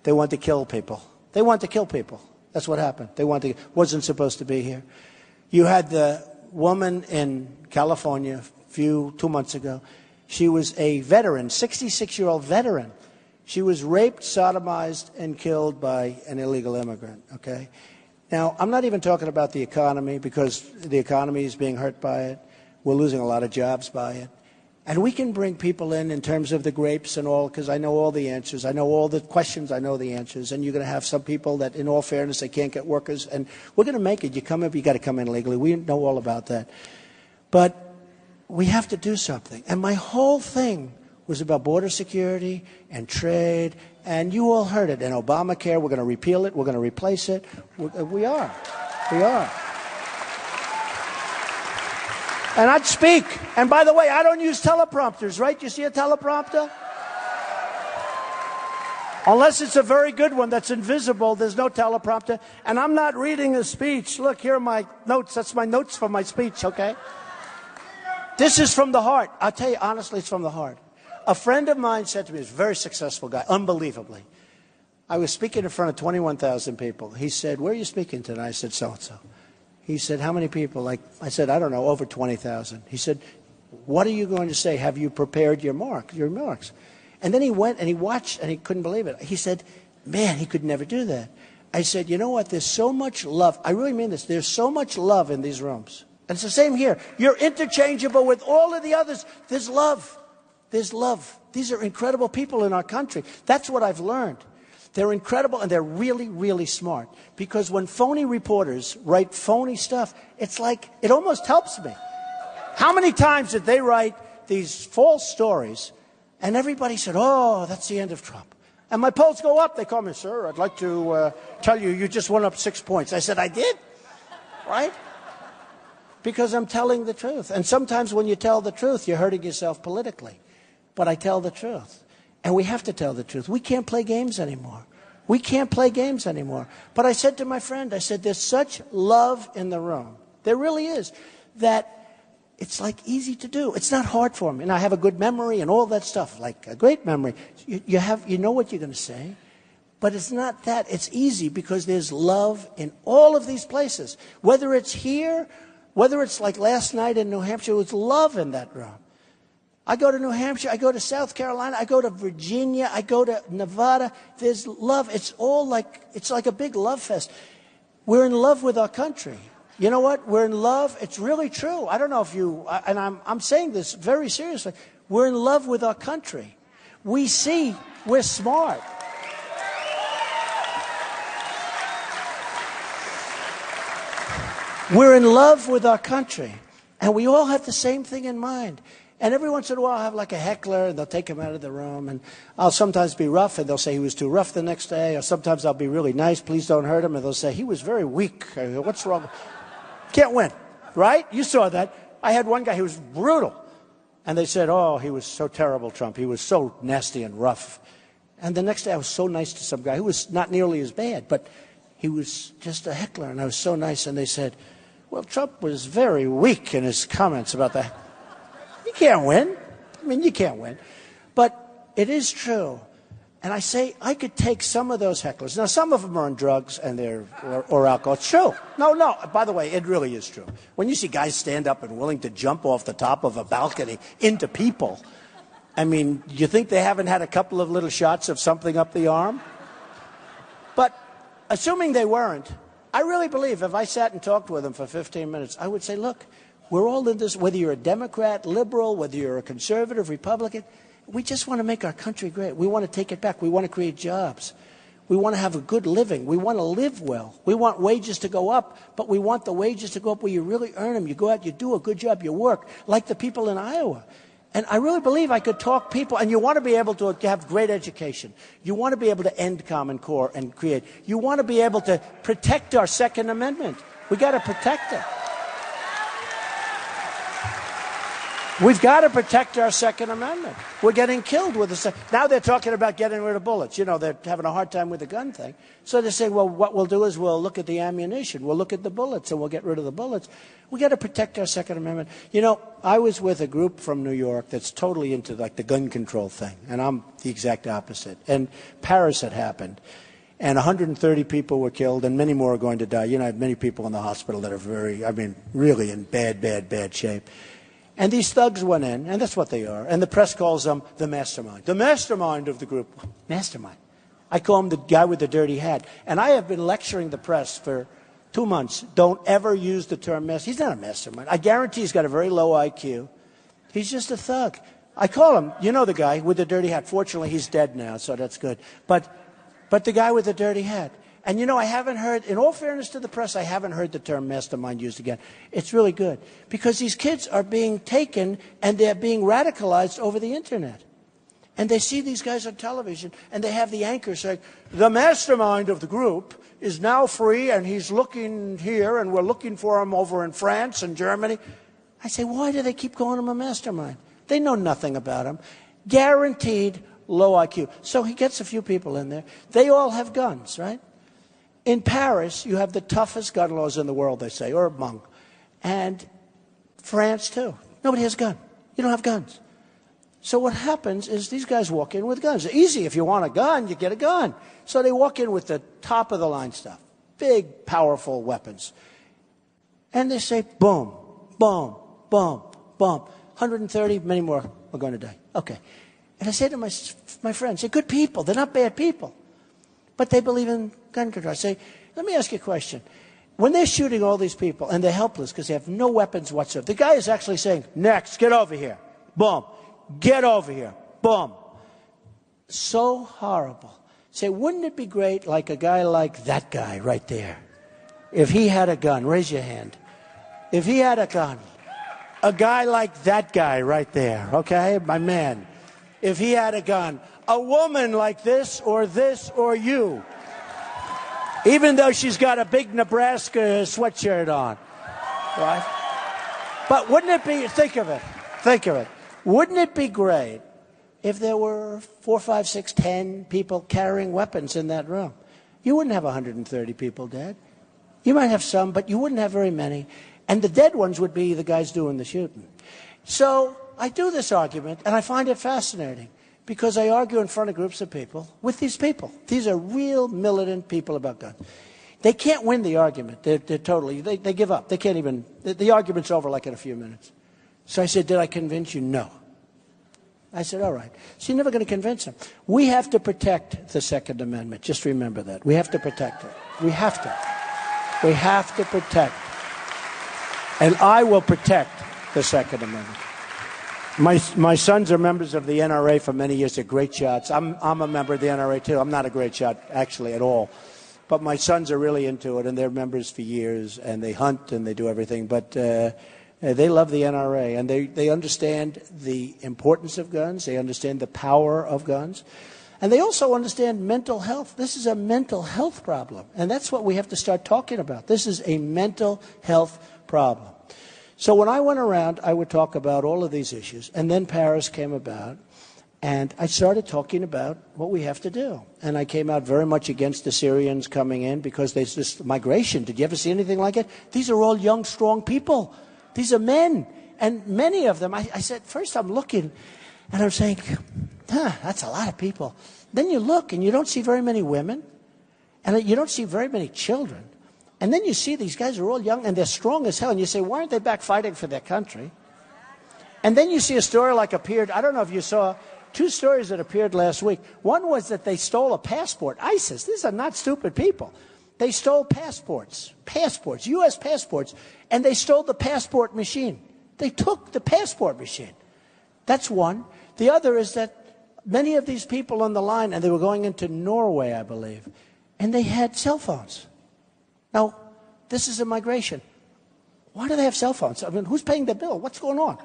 They want to kill people. They want to kill people. That's what happened. Wasn't supposed to be here. You had the woman in California 2 months ago. She was a veteran, 66-year-old veteran. She was raped, sodomized, and killed by an illegal immigrant, okay? Now, I'm not even talking about the economy, because the economy is being hurt by it. We're losing a lot of jobs by it. And we can bring people in terms of the grapes and all, because I know all the answers. I know all the questions. I know the answers. And you're going to have some people that, in all fairness, they can't get workers. And we're going to make it. You come up, you got to come in legally. We know all about that. But we have to do something. And my whole thing was about border security and trade. And you all heard it. And Obamacare, we're going to repeal it. We're going to replace it. We are. We are. And I'd speak. And by the way, I don't use teleprompters, right? You see a teleprompter? Unless it's a very good one that's invisible, there's no teleprompter. And I'm not reading a speech. Look, here are my notes. That's my notes for my speech, okay? This is from the heart. I'll tell you honestly, it's from the heart. A friend of mine said to me, he's a very successful guy, unbelievably. I was speaking in front of 21,000 people. He said, where are you speaking tonight? I said, so-and-so. He said, how many people? I said, I don't know, over 20,000. He said, what are you going to say? Have you prepared your remarks? And then he went and he watched and he couldn't believe it. He said, man, he could never do that. I said, you know what? There's so much love. I really mean this. There's so much love in these rooms. And it's the same here. You're interchangeable with all of the others. There's love. There's love. These are incredible people in our country. That's what I've learned. They're incredible and they're really, really smart. Because when phony reporters write phony stuff, it's like, it almost helps me. How many times did they write these false stories and everybody said, oh, that's the end of Trump. And my polls go up. They call me, sir, I'd like to tell you, you just went up 6 points. I said, I did? Right? Because I'm telling the truth. And sometimes when you tell the truth, you're hurting yourself politically. But I tell the truth. And we have to tell the truth. We can't play games anymore. We can't play games anymore. But I said to my friend, I said, there's such love in the room. There really is. That it's like easy to do. It's not hard for me. And I have a good memory and all that stuff, like a great memory. You know what you're going to say. But it's not that. It's easy because there's love in all of these places. Whether it's here, whether it's like last night in New Hampshire, it was love in that room. I go to New Hampshire, I go to South Carolina, I go to Virginia, I go to Nevada. There's love. It's like a big love fest. We're in love with our country. You know what? We're in love. It's really true. I don't know if you, and I'm saying this very seriously. We're in love with our country. We see we're smart. We're in love with our country. And we all have the same thing in mind. And every once in a while, I'll have like a heckler, and they'll take him out of the room. And I'll sometimes be rough, and they'll say he was too rough the next day. Or sometimes I'll be really nice, please don't hurt him. And they'll say, he was very weak. I go, what's wrong? Can't win, right? You saw that. I had one guy who was brutal. And they said, oh, he was so terrible, Trump. He was so nasty and rough. And the next day, I was so nice to some guy who was not nearly as bad, but he was just a heckler. And I was so nice. And they said, well, Trump was very weak in his comments about that. You can't win. I mean, you can't win. But it is true. And I say, I could take some of those hecklers. Now, some of them are on drugs and or alcohol. It's true. No. By the way, it really is true. When you see guys stand up and willing to jump off the top of a balcony into people, I mean, you think they haven't had a couple of little shots of something up the arm? But assuming they weren't, I really believe if I sat and talked with them for 15 minutes, I would say, look, we're all in this, whether you're a Democrat, liberal, whether you're a conservative, Republican, we just want to make our country great. We want to take it back. We want to create jobs. We want to have a good living. We want to live well. We want wages to go up, but we want the wages to go up where you really earn them. You go out, you do a good job, you work, like the people in Iowa. And I really believe I could talk people, and you want to be able to have great education. You want to be able to end Common Core and create. You want to be able to protect our Second Amendment. We got to protect it. We've got to protect our Second Amendment. We're getting killed with the now they're talking about getting rid of bullets. You know, they're having a hard time with the gun thing. So they say, well, what we'll do is we'll look at the ammunition. We'll look at the bullets, and we'll get rid of the bullets. We got to protect our Second Amendment. You know, I was with a group from New York that's totally into like the gun control thing, and I'm the exact opposite. And Paris had happened, and 130 people were killed, and many more are going to die. You know, I have many people in the hospital that are really in bad shape. And these thugs went in, and that's what they are. And the press calls them the mastermind. The mastermind of the group. Mastermind. I call him the guy with the dirty hat. And I have been lecturing the press for 2 months. Don't ever use the term mastermind. He's not a mastermind. I guarantee he's got a very low IQ. He's just a thug. I call him, you know the guy with the dirty hat. Fortunately, he's dead now, so that's good. But the guy with the dirty hat. And, you know, I haven't heard, in all fairness to the press, I haven't heard the term mastermind used again. It's really good. Because these kids are being taken and they're being radicalized over the Internet. And they see these guys on television and they have the anchor saying, the mastermind of the group is now free and he's looking here and we're looking for him over in France and Germany. I say, why do they keep calling him a mastermind? They know nothing about him. Guaranteed low IQ. So he gets a few people in there. They all have guns, right? In Paris, you have the toughest gun laws in the world, they say, or among. And France, too. Nobody has a gun. You don't have guns. So what happens is these guys walk in with guns. Easy. If you want a gun, you get a gun. So they walk in with the top-of-the-line stuff. Big, powerful weapons. And they say, boom, boom, boom, boom. 130, many more are going to die. Okay. And I say to my friends, they're good people. They're not bad people. But they believe in gun control. I say, let me ask you a question. When they're shooting all these people and they're helpless because they have no weapons whatsoever, the guy is actually saying, next, get over here. Boom. Get over here. Boom. So horrible. Say, wouldn't it be great like a guy like that guy right there? If he had a gun, raise your hand. If he had a gun, a guy like that guy right there, okay, my man. If he had a gun, a woman like this or you, even though she's got a big Nebraska sweatshirt on, right? But wouldn't it be, think of it, wouldn't it be great if there were 4, 5, 6, 10 people carrying weapons in that room? You wouldn't have 130 people dead. You might have some, but you wouldn't have very many. And the dead ones would be the guys doing the shooting. So I do this argument, and I find it fascinating. Because I argue in front of groups of people with these people. These are real militant people about guns. They can't win the argument. They're totally, they give up. They can't even, the argument's over like in a few minutes. So I said, did I convince you? No. I said, all right. So you're never going to convince them. We have to protect the Second Amendment. Just remember that. We have to protect it. We have to. We have to protect And I will protect the Second Amendment. My sons are members of the NRA for many years. They're great shots. I'm a member of the NRA, too. I'm not a great shot, actually, at all. But my sons are really into it, and they're members for years, and they hunt and they do everything. But they love the NRA, and they understand the importance of guns. They understand the power of guns. And they also understand mental health. This is a mental health problem, and that's what we have to start talking about. This is a mental health problem. So when I went around, I would talk about all of these issues, and then Paris came about, and I started talking about what we have to do. And I came out very much against the Syrians coming in because there's this migration. Did you ever see anything like it? These are all young, strong people. These are men. And many of them, I said, first I'm looking, and I'm saying, that's a lot of people. Then you look, and you don't see very many women, and you don't see very many children. And then you see these guys are all young, and they're strong as hell. And you say, why aren't they back fighting for their country? And then you see a story like appeared, I don't know if you saw, two stories that appeared last week. One was that they stole a passport. ISIS, these are not stupid people. They stole passports, U.S. passports, and they stole the passport machine. They took the passport machine. That's one. The other is that many of these people on the line, and they were going into Norway, I believe, and they had cell phones. Now, this is immigration. Why do they have cell phones? I mean, who's paying the bill? What's going on?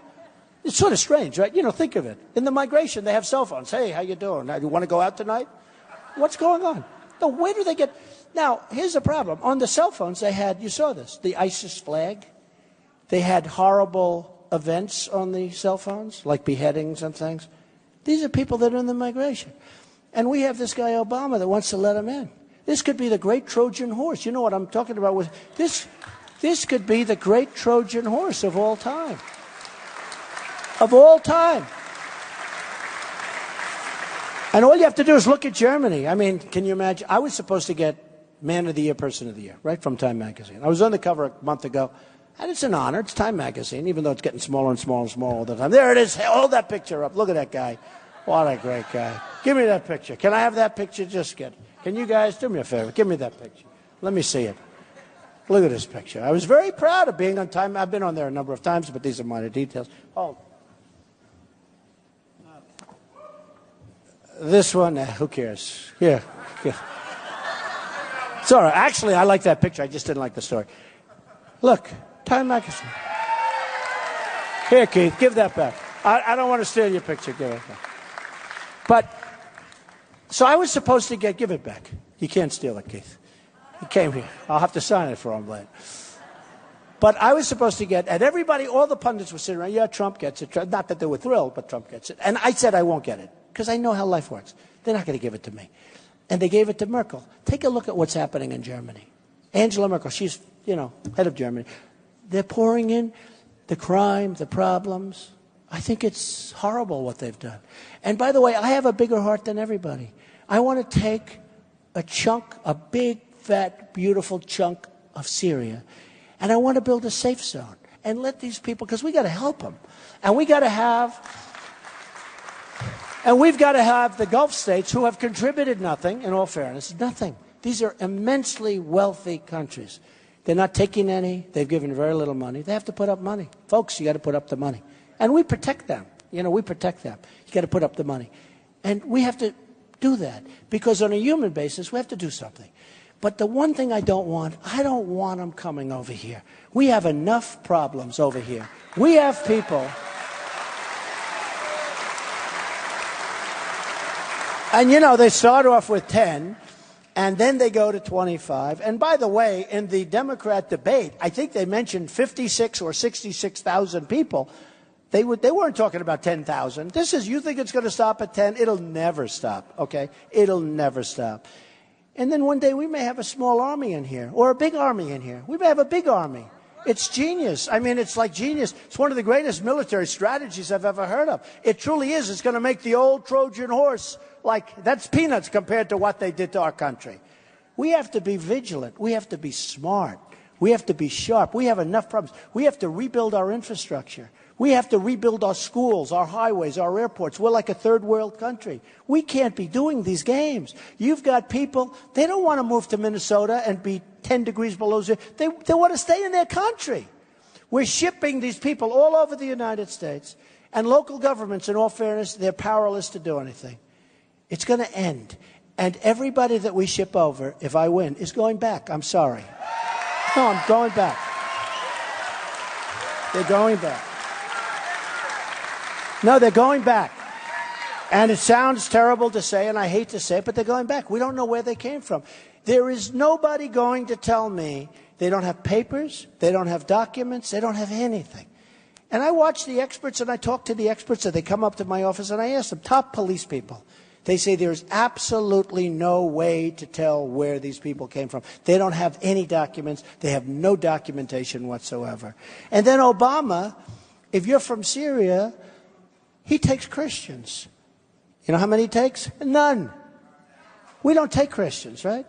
It's sort of strange, right? You know, think of it. In the migration, they have cell phones. Hey, how you doing? Now, you want to go out tonight? What's going on? No, where do they get... Now, here's the problem. On the cell phones, they had, you saw this, the ISIS flag. They had horrible events on the cell phones, like beheadings and things. These are people that are in the migration. And we have this guy, Obama, that wants to let them in. This could be the great Trojan horse. You know what I'm talking about with this? This could be the great Trojan horse of all time. Of all time. And all you have to do is look at Germany. I mean, can you imagine? I was supposed to get Man of the Year, Person of the Year, right, from Time Magazine. I was on the cover a month ago, and it's an honor. It's Time Magazine, even though it's getting smaller and smaller and smaller all the time. There it is. Hold that picture up. Look at that guy. What a great guy. Give me that picture. Can I have that picture? Just get it. Can you guys do me a favor? Give me that picture. Let me see it. Look at this picture. I was very proud of being on Time. I've been on there a number of times, but these are minor details. Oh. This one, who cares? Yeah. It's all right. Actually, I like that picture. I just didn't like the story. Look, Time Magazine. Here, Keith, give that back. I don't want to steal your picture. Give it back. But... So I was supposed to give it back. You can't steal it, Keith. He came here. I'll have to sign it for him later. But I was supposed to get, and everybody, all the pundits were sitting around, yeah, Trump gets it. Not that they were thrilled, but Trump gets it. And I said I won't get it, because I know how life works. They're not going to give it to me. And they gave it to Merkel. Take a look at what's happening in Germany. Angela Merkel, she's, head of Germany. They're pouring in the crime, the problems. I think it's horrible what they've done. And by the way, I have a bigger heart than everybody. I want to take a chunk, a big, fat, beautiful chunk of Syria, and I want to build a safe zone and let these people, because we got to help them. And we've got to have the Gulf states who have contributed nothing, in all fairness, nothing. These are immensely wealthy countries. They're not taking any. They've given very little money. They have to put up money. Folks, you got to put up the money. And we protect them. We protect them. You got to put up the money. And we have to do that, because on a human basis, we have to do something. But the one thing I don't want them coming over here. We have enough problems over here. We have people. And, they start off with 10, and then they go to 25. And by the way, in the Democrat debate, I think they mentioned 56 or 66,000 people. They weren't talking about 10,000. You think it's going to stop at 10? It'll never stop, okay? It'll never stop. And then one day we may have a small army in here, or a big army in here. We may have a big army. It's genius. I mean, it's like genius. It's one of the greatest military strategies I've ever heard of. It truly is. It's going to make the old Trojan horse, that's peanuts compared to what they did to our country. We have to be vigilant. We have to be smart. We have to be sharp. We have enough problems. We have to rebuild our infrastructure. We have to rebuild our schools, our highways, our airports. We're like a third world country. We can't be doing these games. You've got people, they don't want to move to Minnesota and be 10 degrees below zero. They want to stay in their country. We're shipping these people all over the United States, and local governments, in all fairness, they're powerless to do anything. It's going to end. And everybody that we ship over, if I win, is going back. I'm sorry. No, I'm going back. They're going back. No, they're going back. And it sounds terrible to say, and I hate to say it, but they're going back. We don't know where they came from. There is nobody going to tell me they don't have papers, they don't have documents, they don't have anything. And I watch the experts and I talk to the experts, and they come up to my office and I ask them, top police people. They say there's absolutely no way to tell where these people came from. They don't have any documents. They have no documentation whatsoever. And then Obama, if you're from Syria, he takes Christians. You know how many he takes? None. We don't take Christians, right?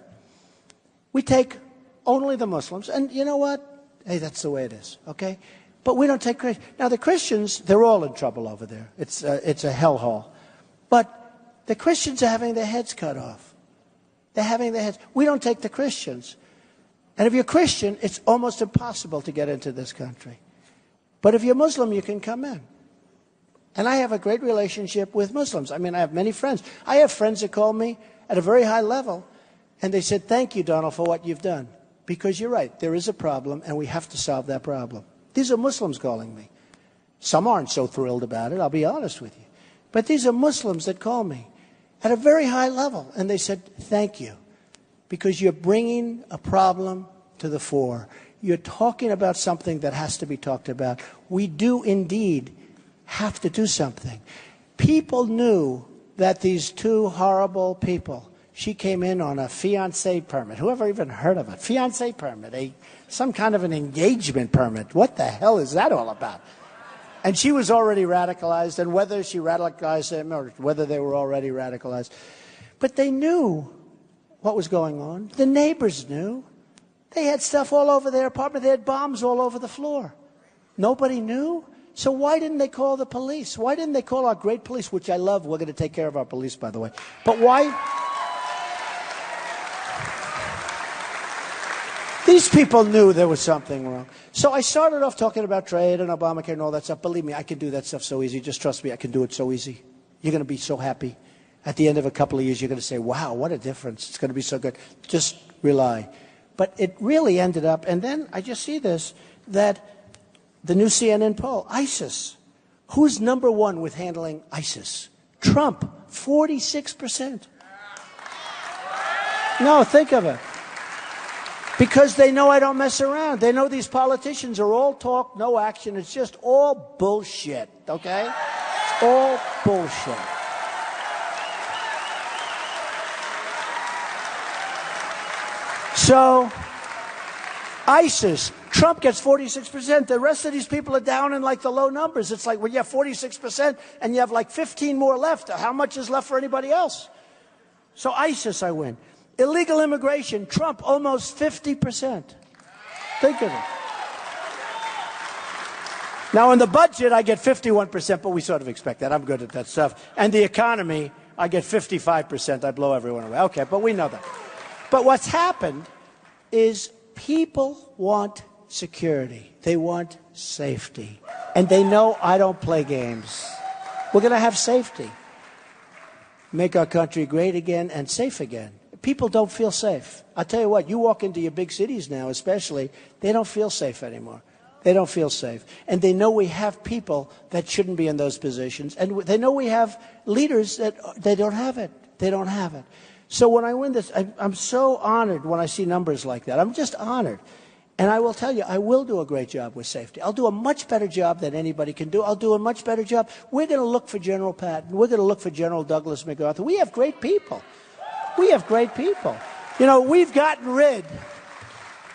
We take only the Muslims. And you know what? Hey, that's the way it is, okay? But we don't take Christians. Now, the Christians, they're all in trouble over there. It's a hellhole. But the Christians are having their heads cut off. They're having their heads. We don't take the Christians. And if you're Christian, it's almost impossible to get into this country. But if you're Muslim, you can come in. And I have a great relationship with Muslims. I mean, I have many friends. I have friends that call me at a very high level, and they said, thank you, Donald, for what you've done. Because you're right, there is a problem, and we have to solve that problem. These are Muslims calling me. Some aren't so thrilled about it, I'll be honest with you. But these are Muslims that call me at a very high level, and they said, thank you, because you're bringing a problem to the fore. You're talking about something that has to be talked about. We do indeed have to do something. People knew that these two horrible people, she came in on a fiancé permit. Whoever even heard of it? Fiancé permit, some kind of an engagement permit. What the hell is that all about? And she was already radicalized, and whether she radicalized them or whether they were already radicalized. But they knew what was going on. The neighbors knew. They had stuff all over their apartment. They had bombs all over the floor. Nobody knew. So why didn't they call the police? Why didn't they call our great police, which I love? We're going to take care of our police, by the way. But why? These people knew there was something wrong. So I started off talking about trade and Obamacare and all that stuff. Believe me, I can do that stuff so easy. Just trust me, I can do it so easy. You're going to be so happy. At the end of a couple of years, you're going to say, wow, what a difference. It's going to be so good. Just rely. But it really ended up, and then I just see this, that the new CNN poll, ISIS. Who's number one with handling ISIS? Trump, 46%. No, think of it. Because they know I don't mess around. They know these politicians are all talk, no action. It's just all bullshit, okay? It's all bullshit. So, ISIS, Trump gets 46%. The rest of these people are down in like the low numbers. It's like, well, you have 46% and you have like 15 more left. How much is left for anybody else? So ISIS, I win. Illegal immigration, Trump, almost 50%. Think of it. Now, in the budget, I get 51%, but we sort of expect that. I'm good at that stuff. And the economy, I get 55%. I blow everyone away. Okay, but we know that. But what's happened is people want security. They want safety. And they know I don't play games. We're going to have safety. Make our country great again and safe again. People don't feel safe. I'll tell you what, you walk into your big cities now especially, they don't feel safe anymore. They don't feel safe. And they know we have people that shouldn't be in those positions. And they know we have leaders that they don't have it. They don't have it. So when I win this, I'm so honored when I see numbers like that. I'm just honored. And I will tell you, I will do a great job with safety. I'll do a much better job than anybody can do. I'll do a much better job. We're going to look for General Patton. We're going to look for General Douglas MacArthur. We have great people. We have great people. You know, we've gotten rid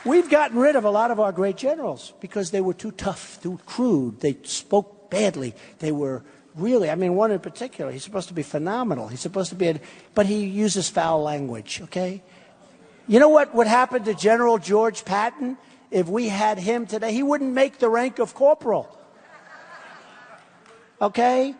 of a lot of our great generals because they were too tough, too crude. They spoke badly. They were really, I mean, one in particular, he's supposed to be phenomenal. He's supposed to be, but he uses foul language, okay? You know what would happen to General George Patton if we had him today? He wouldn't make the rank of corporal, okay?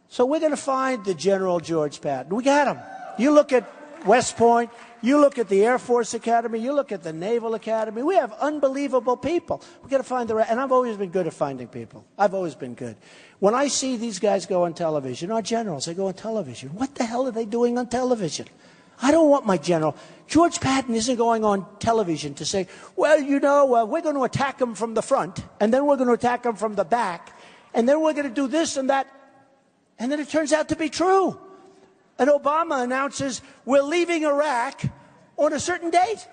So we're going to find the General George Patton. We got him. You look at West Point, you look at the Air Force Academy, you look at the Naval Academy. We have unbelievable people. We've got to find the right, and I've always been good at finding people. I've always been good. When I see these guys go on television, our generals, they go on television. What the hell are they doing on television? I don't want my general. George Patton isn't going on television to say, well, you know, we're going to attack them from the front, and then we're going to attack them from the back, and then we're going to do this and that. And then it turns out to be true. And Obama announces, we're leaving Iraq on a certain date.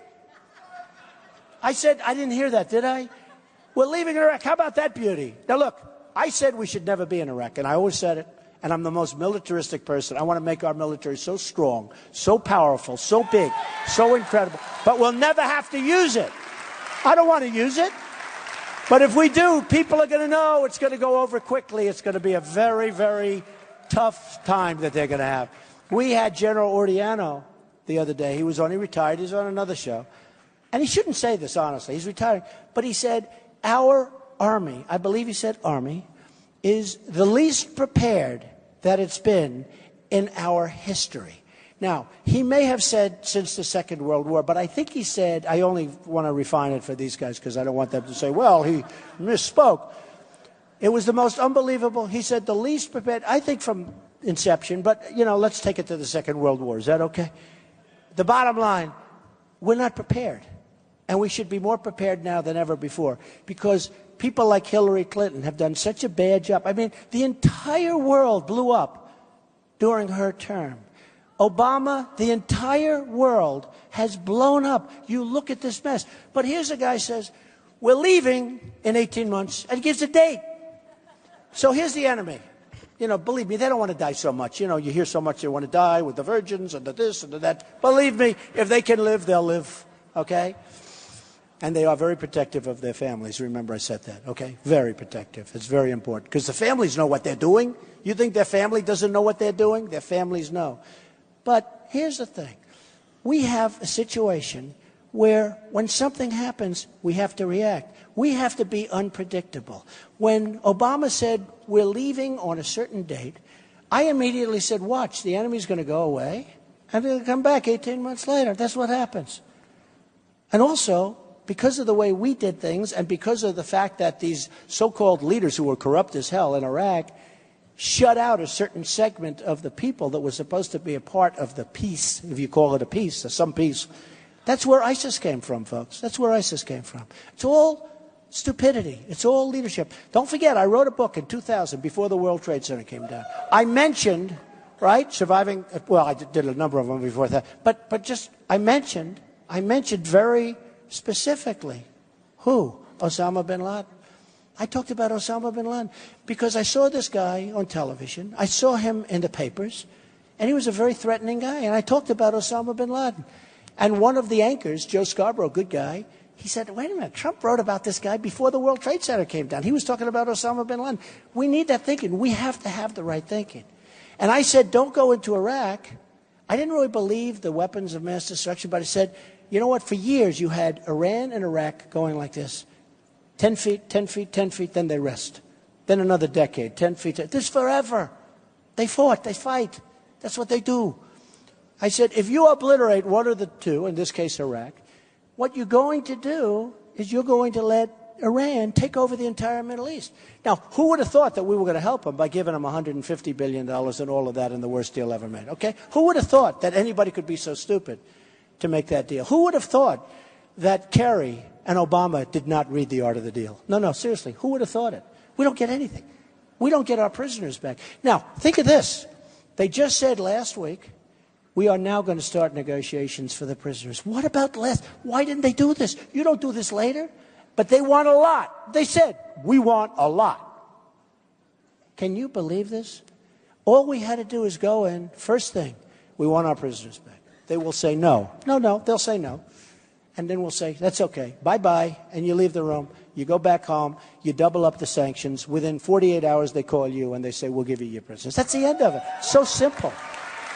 I said, I didn't hear that, did I? We're leaving Iraq. How about that beauty? Now, look, I said we should never be in Iraq, and I always said it, and I'm the most militaristic person. I want to make our military so strong, so powerful, so big, so incredible. But we'll never have to use it. I don't want to use it. But if we do, people are going to know it's going to go over quickly. It's going to be a very, very tough time that they're going to have. We had General Ordiano the other day. He was only retired. He's on another show. And he shouldn't say this, honestly. He's retiring. But he said, our Army, I believe he said Army, is the least prepared that it's been in our history. Now, he may have said since the Second World War, but I think he said, I only want to refine it for these guys because I don't want them to say, well, he misspoke. It was the most unbelievable. He said the least prepared, I think from inception, but, you know, let's take it to the Second World War. Is that okay? The bottom line, we're not prepared. And we should be more prepared now than ever before because people like Hillary Clinton have done such a bad job. I mean, the entire world blew up during her term. Obama, the entire world has blown up. You look at this mess. But here's a guy who says, we're leaving in 18 months, and gives a date. So here's the enemy. You know, believe me, they don't want to die so much. You know, you hear so much they want to die with the virgins and the this and the that. Believe me, if they can live, they'll live, okay? And they are very protective of their families. Remember I said that, okay? Very protective. It's very important. Because the families know what they're doing. You think their family doesn't know what they're doing? Their families know. But here's the thing. We have a situation where when something happens, we have to react. We have to be unpredictable. When Obama said, we're leaving on a certain date, I immediately said, watch, the enemy's going to go away, and they'll come back 18 months later. That's what happens. And also, because of the way we did things, and because of the fact that these so-called leaders who were corrupt as hell in Iraq shut out a certain segment of the people that was supposed to be a part of the peace, if you call it a peace, or some peace. That's where ISIS came from, folks. That's where ISIS came from. It's all stupidity. It's all leadership. Don't forget, I wrote a book in 2000 before the World Trade Center came down. I mentioned, right, surviving, well, I did a number of them before that, but just, I mentioned very specifically who? Osama bin Laden. I talked about Osama bin Laden because I saw this guy on television. I saw him in the papers, and he was a very threatening guy, and I talked about Osama bin Laden. And one of the anchors, Joe Scarborough, good guy, he said, wait a minute, Trump wrote about this guy before the World Trade Center came down. He was talking about Osama bin Laden. We need that thinking. We have to have the right thinking. And I said, don't go into Iraq. I didn't really believe the weapons of mass destruction, but I said, you know what, for years you had Iran and Iraq going like this. 10 feet, 10 feet, 10 feet, then they rest. Then another decade, 10 feet. This forever. They fought, they fight. That's what they do. I said, if you obliterate one of the two, in this case Iraq, what you're going to do is you're going to let Iran take over the entire Middle East. Now, who would have thought that we were going to help them by giving them $150 billion and all of that in the worst deal ever made? Okay? Who would have thought that anybody could be so stupid to make that deal? Who would have thought that Kerry and Obama did not read The Art of the Deal? No, seriously. Who would have thought it? We don't get anything. We don't get our prisoners back. Now, think of this. They just said last week, we are now going to start negotiations for the prisoners. What about last? Why didn't they do this? You don't do this later? But they want a lot. They said, we want a lot. Can you believe this? All we had to do is go in, first thing, we want our prisoners back. They will say no. No, they'll say no. And then we'll say, that's okay, bye-bye, and you leave the room. You go back home, you double up the sanctions. Within 48 hours, they call you and they say, we'll give you your prisoners. That's the end of it. So simple.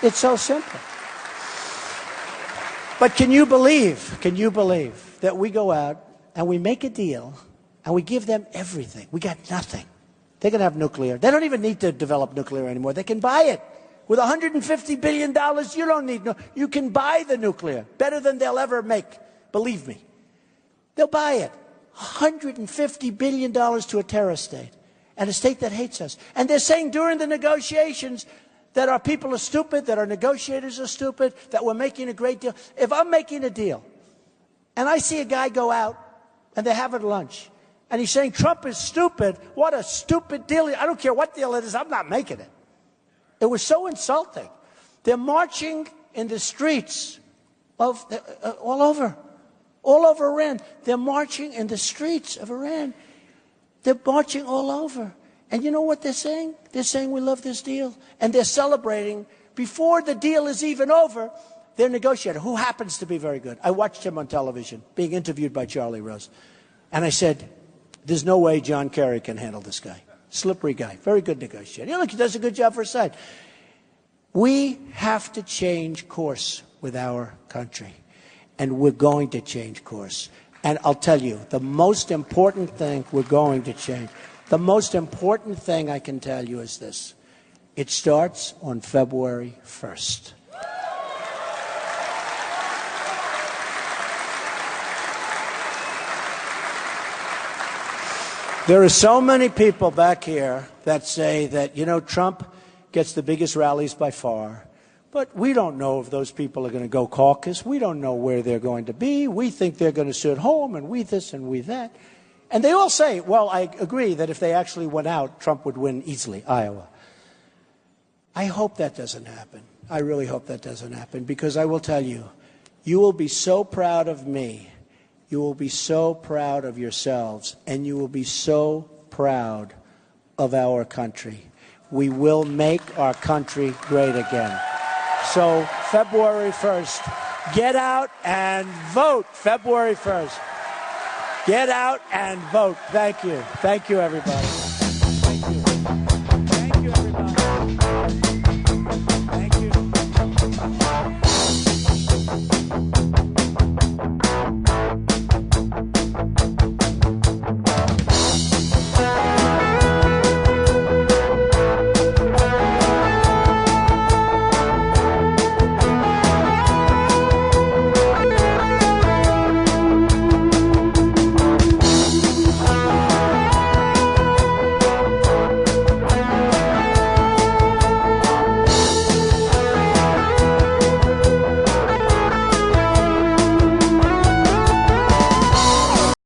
It's so simple. But can you believe that we go out and we make a deal and we give them everything? We got nothing. They're going to have nuclear. They don't even need to develop nuclear anymore. They can buy it. With $150 billion, you don't need no. You can buy the nuclear better than they'll ever make. Believe me. They'll buy it. $150 billion to a terrorist state, and a state that hates us. And they're saying during the negotiations that our people are stupid, that our negotiators are stupid, that we're making a great deal. If I'm making a deal, and I see a guy go out, and they're having lunch, and he's saying Trump is stupid, what a stupid deal. I don't care what deal it is, I'm not making it. It was so insulting. They're marching in the streets of all over Iran. They're marching in the streets of Iran. They're marching all over. And you know what they're saying? They're saying we love this deal. And they're celebrating. Before the deal is even over, their negotiator, who happens to be very good. I watched him on television, being interviewed by Charlie Rose. And I said, there's no way John Kerry can handle this guy. Slippery guy. Very good negotiator. You know, look, he does a good job for his side. We have to change course with our country. And we're going to change course. And I'll tell you, the most important thing we're going to change, the most important thing I can tell you is this. It starts on February 1st. There are so many people back here that say that, you know, Trump gets the biggest rallies by far. But we don't know if those people are going to go caucus. We don't know where they're going to be. We think they're going to sit home, and we this and we that. And they all say, well, I agree that if they actually went out, Trump would win easily, Iowa. I hope that doesn't happen. I really hope that doesn't happen, because I will tell you, you will be so proud of me. You will be so proud of yourselves, and you will be so proud of our country. We will make our country great again. So February 1st, get out and vote. February 1st. Get out and vote. Thank you. Thank you, everybody.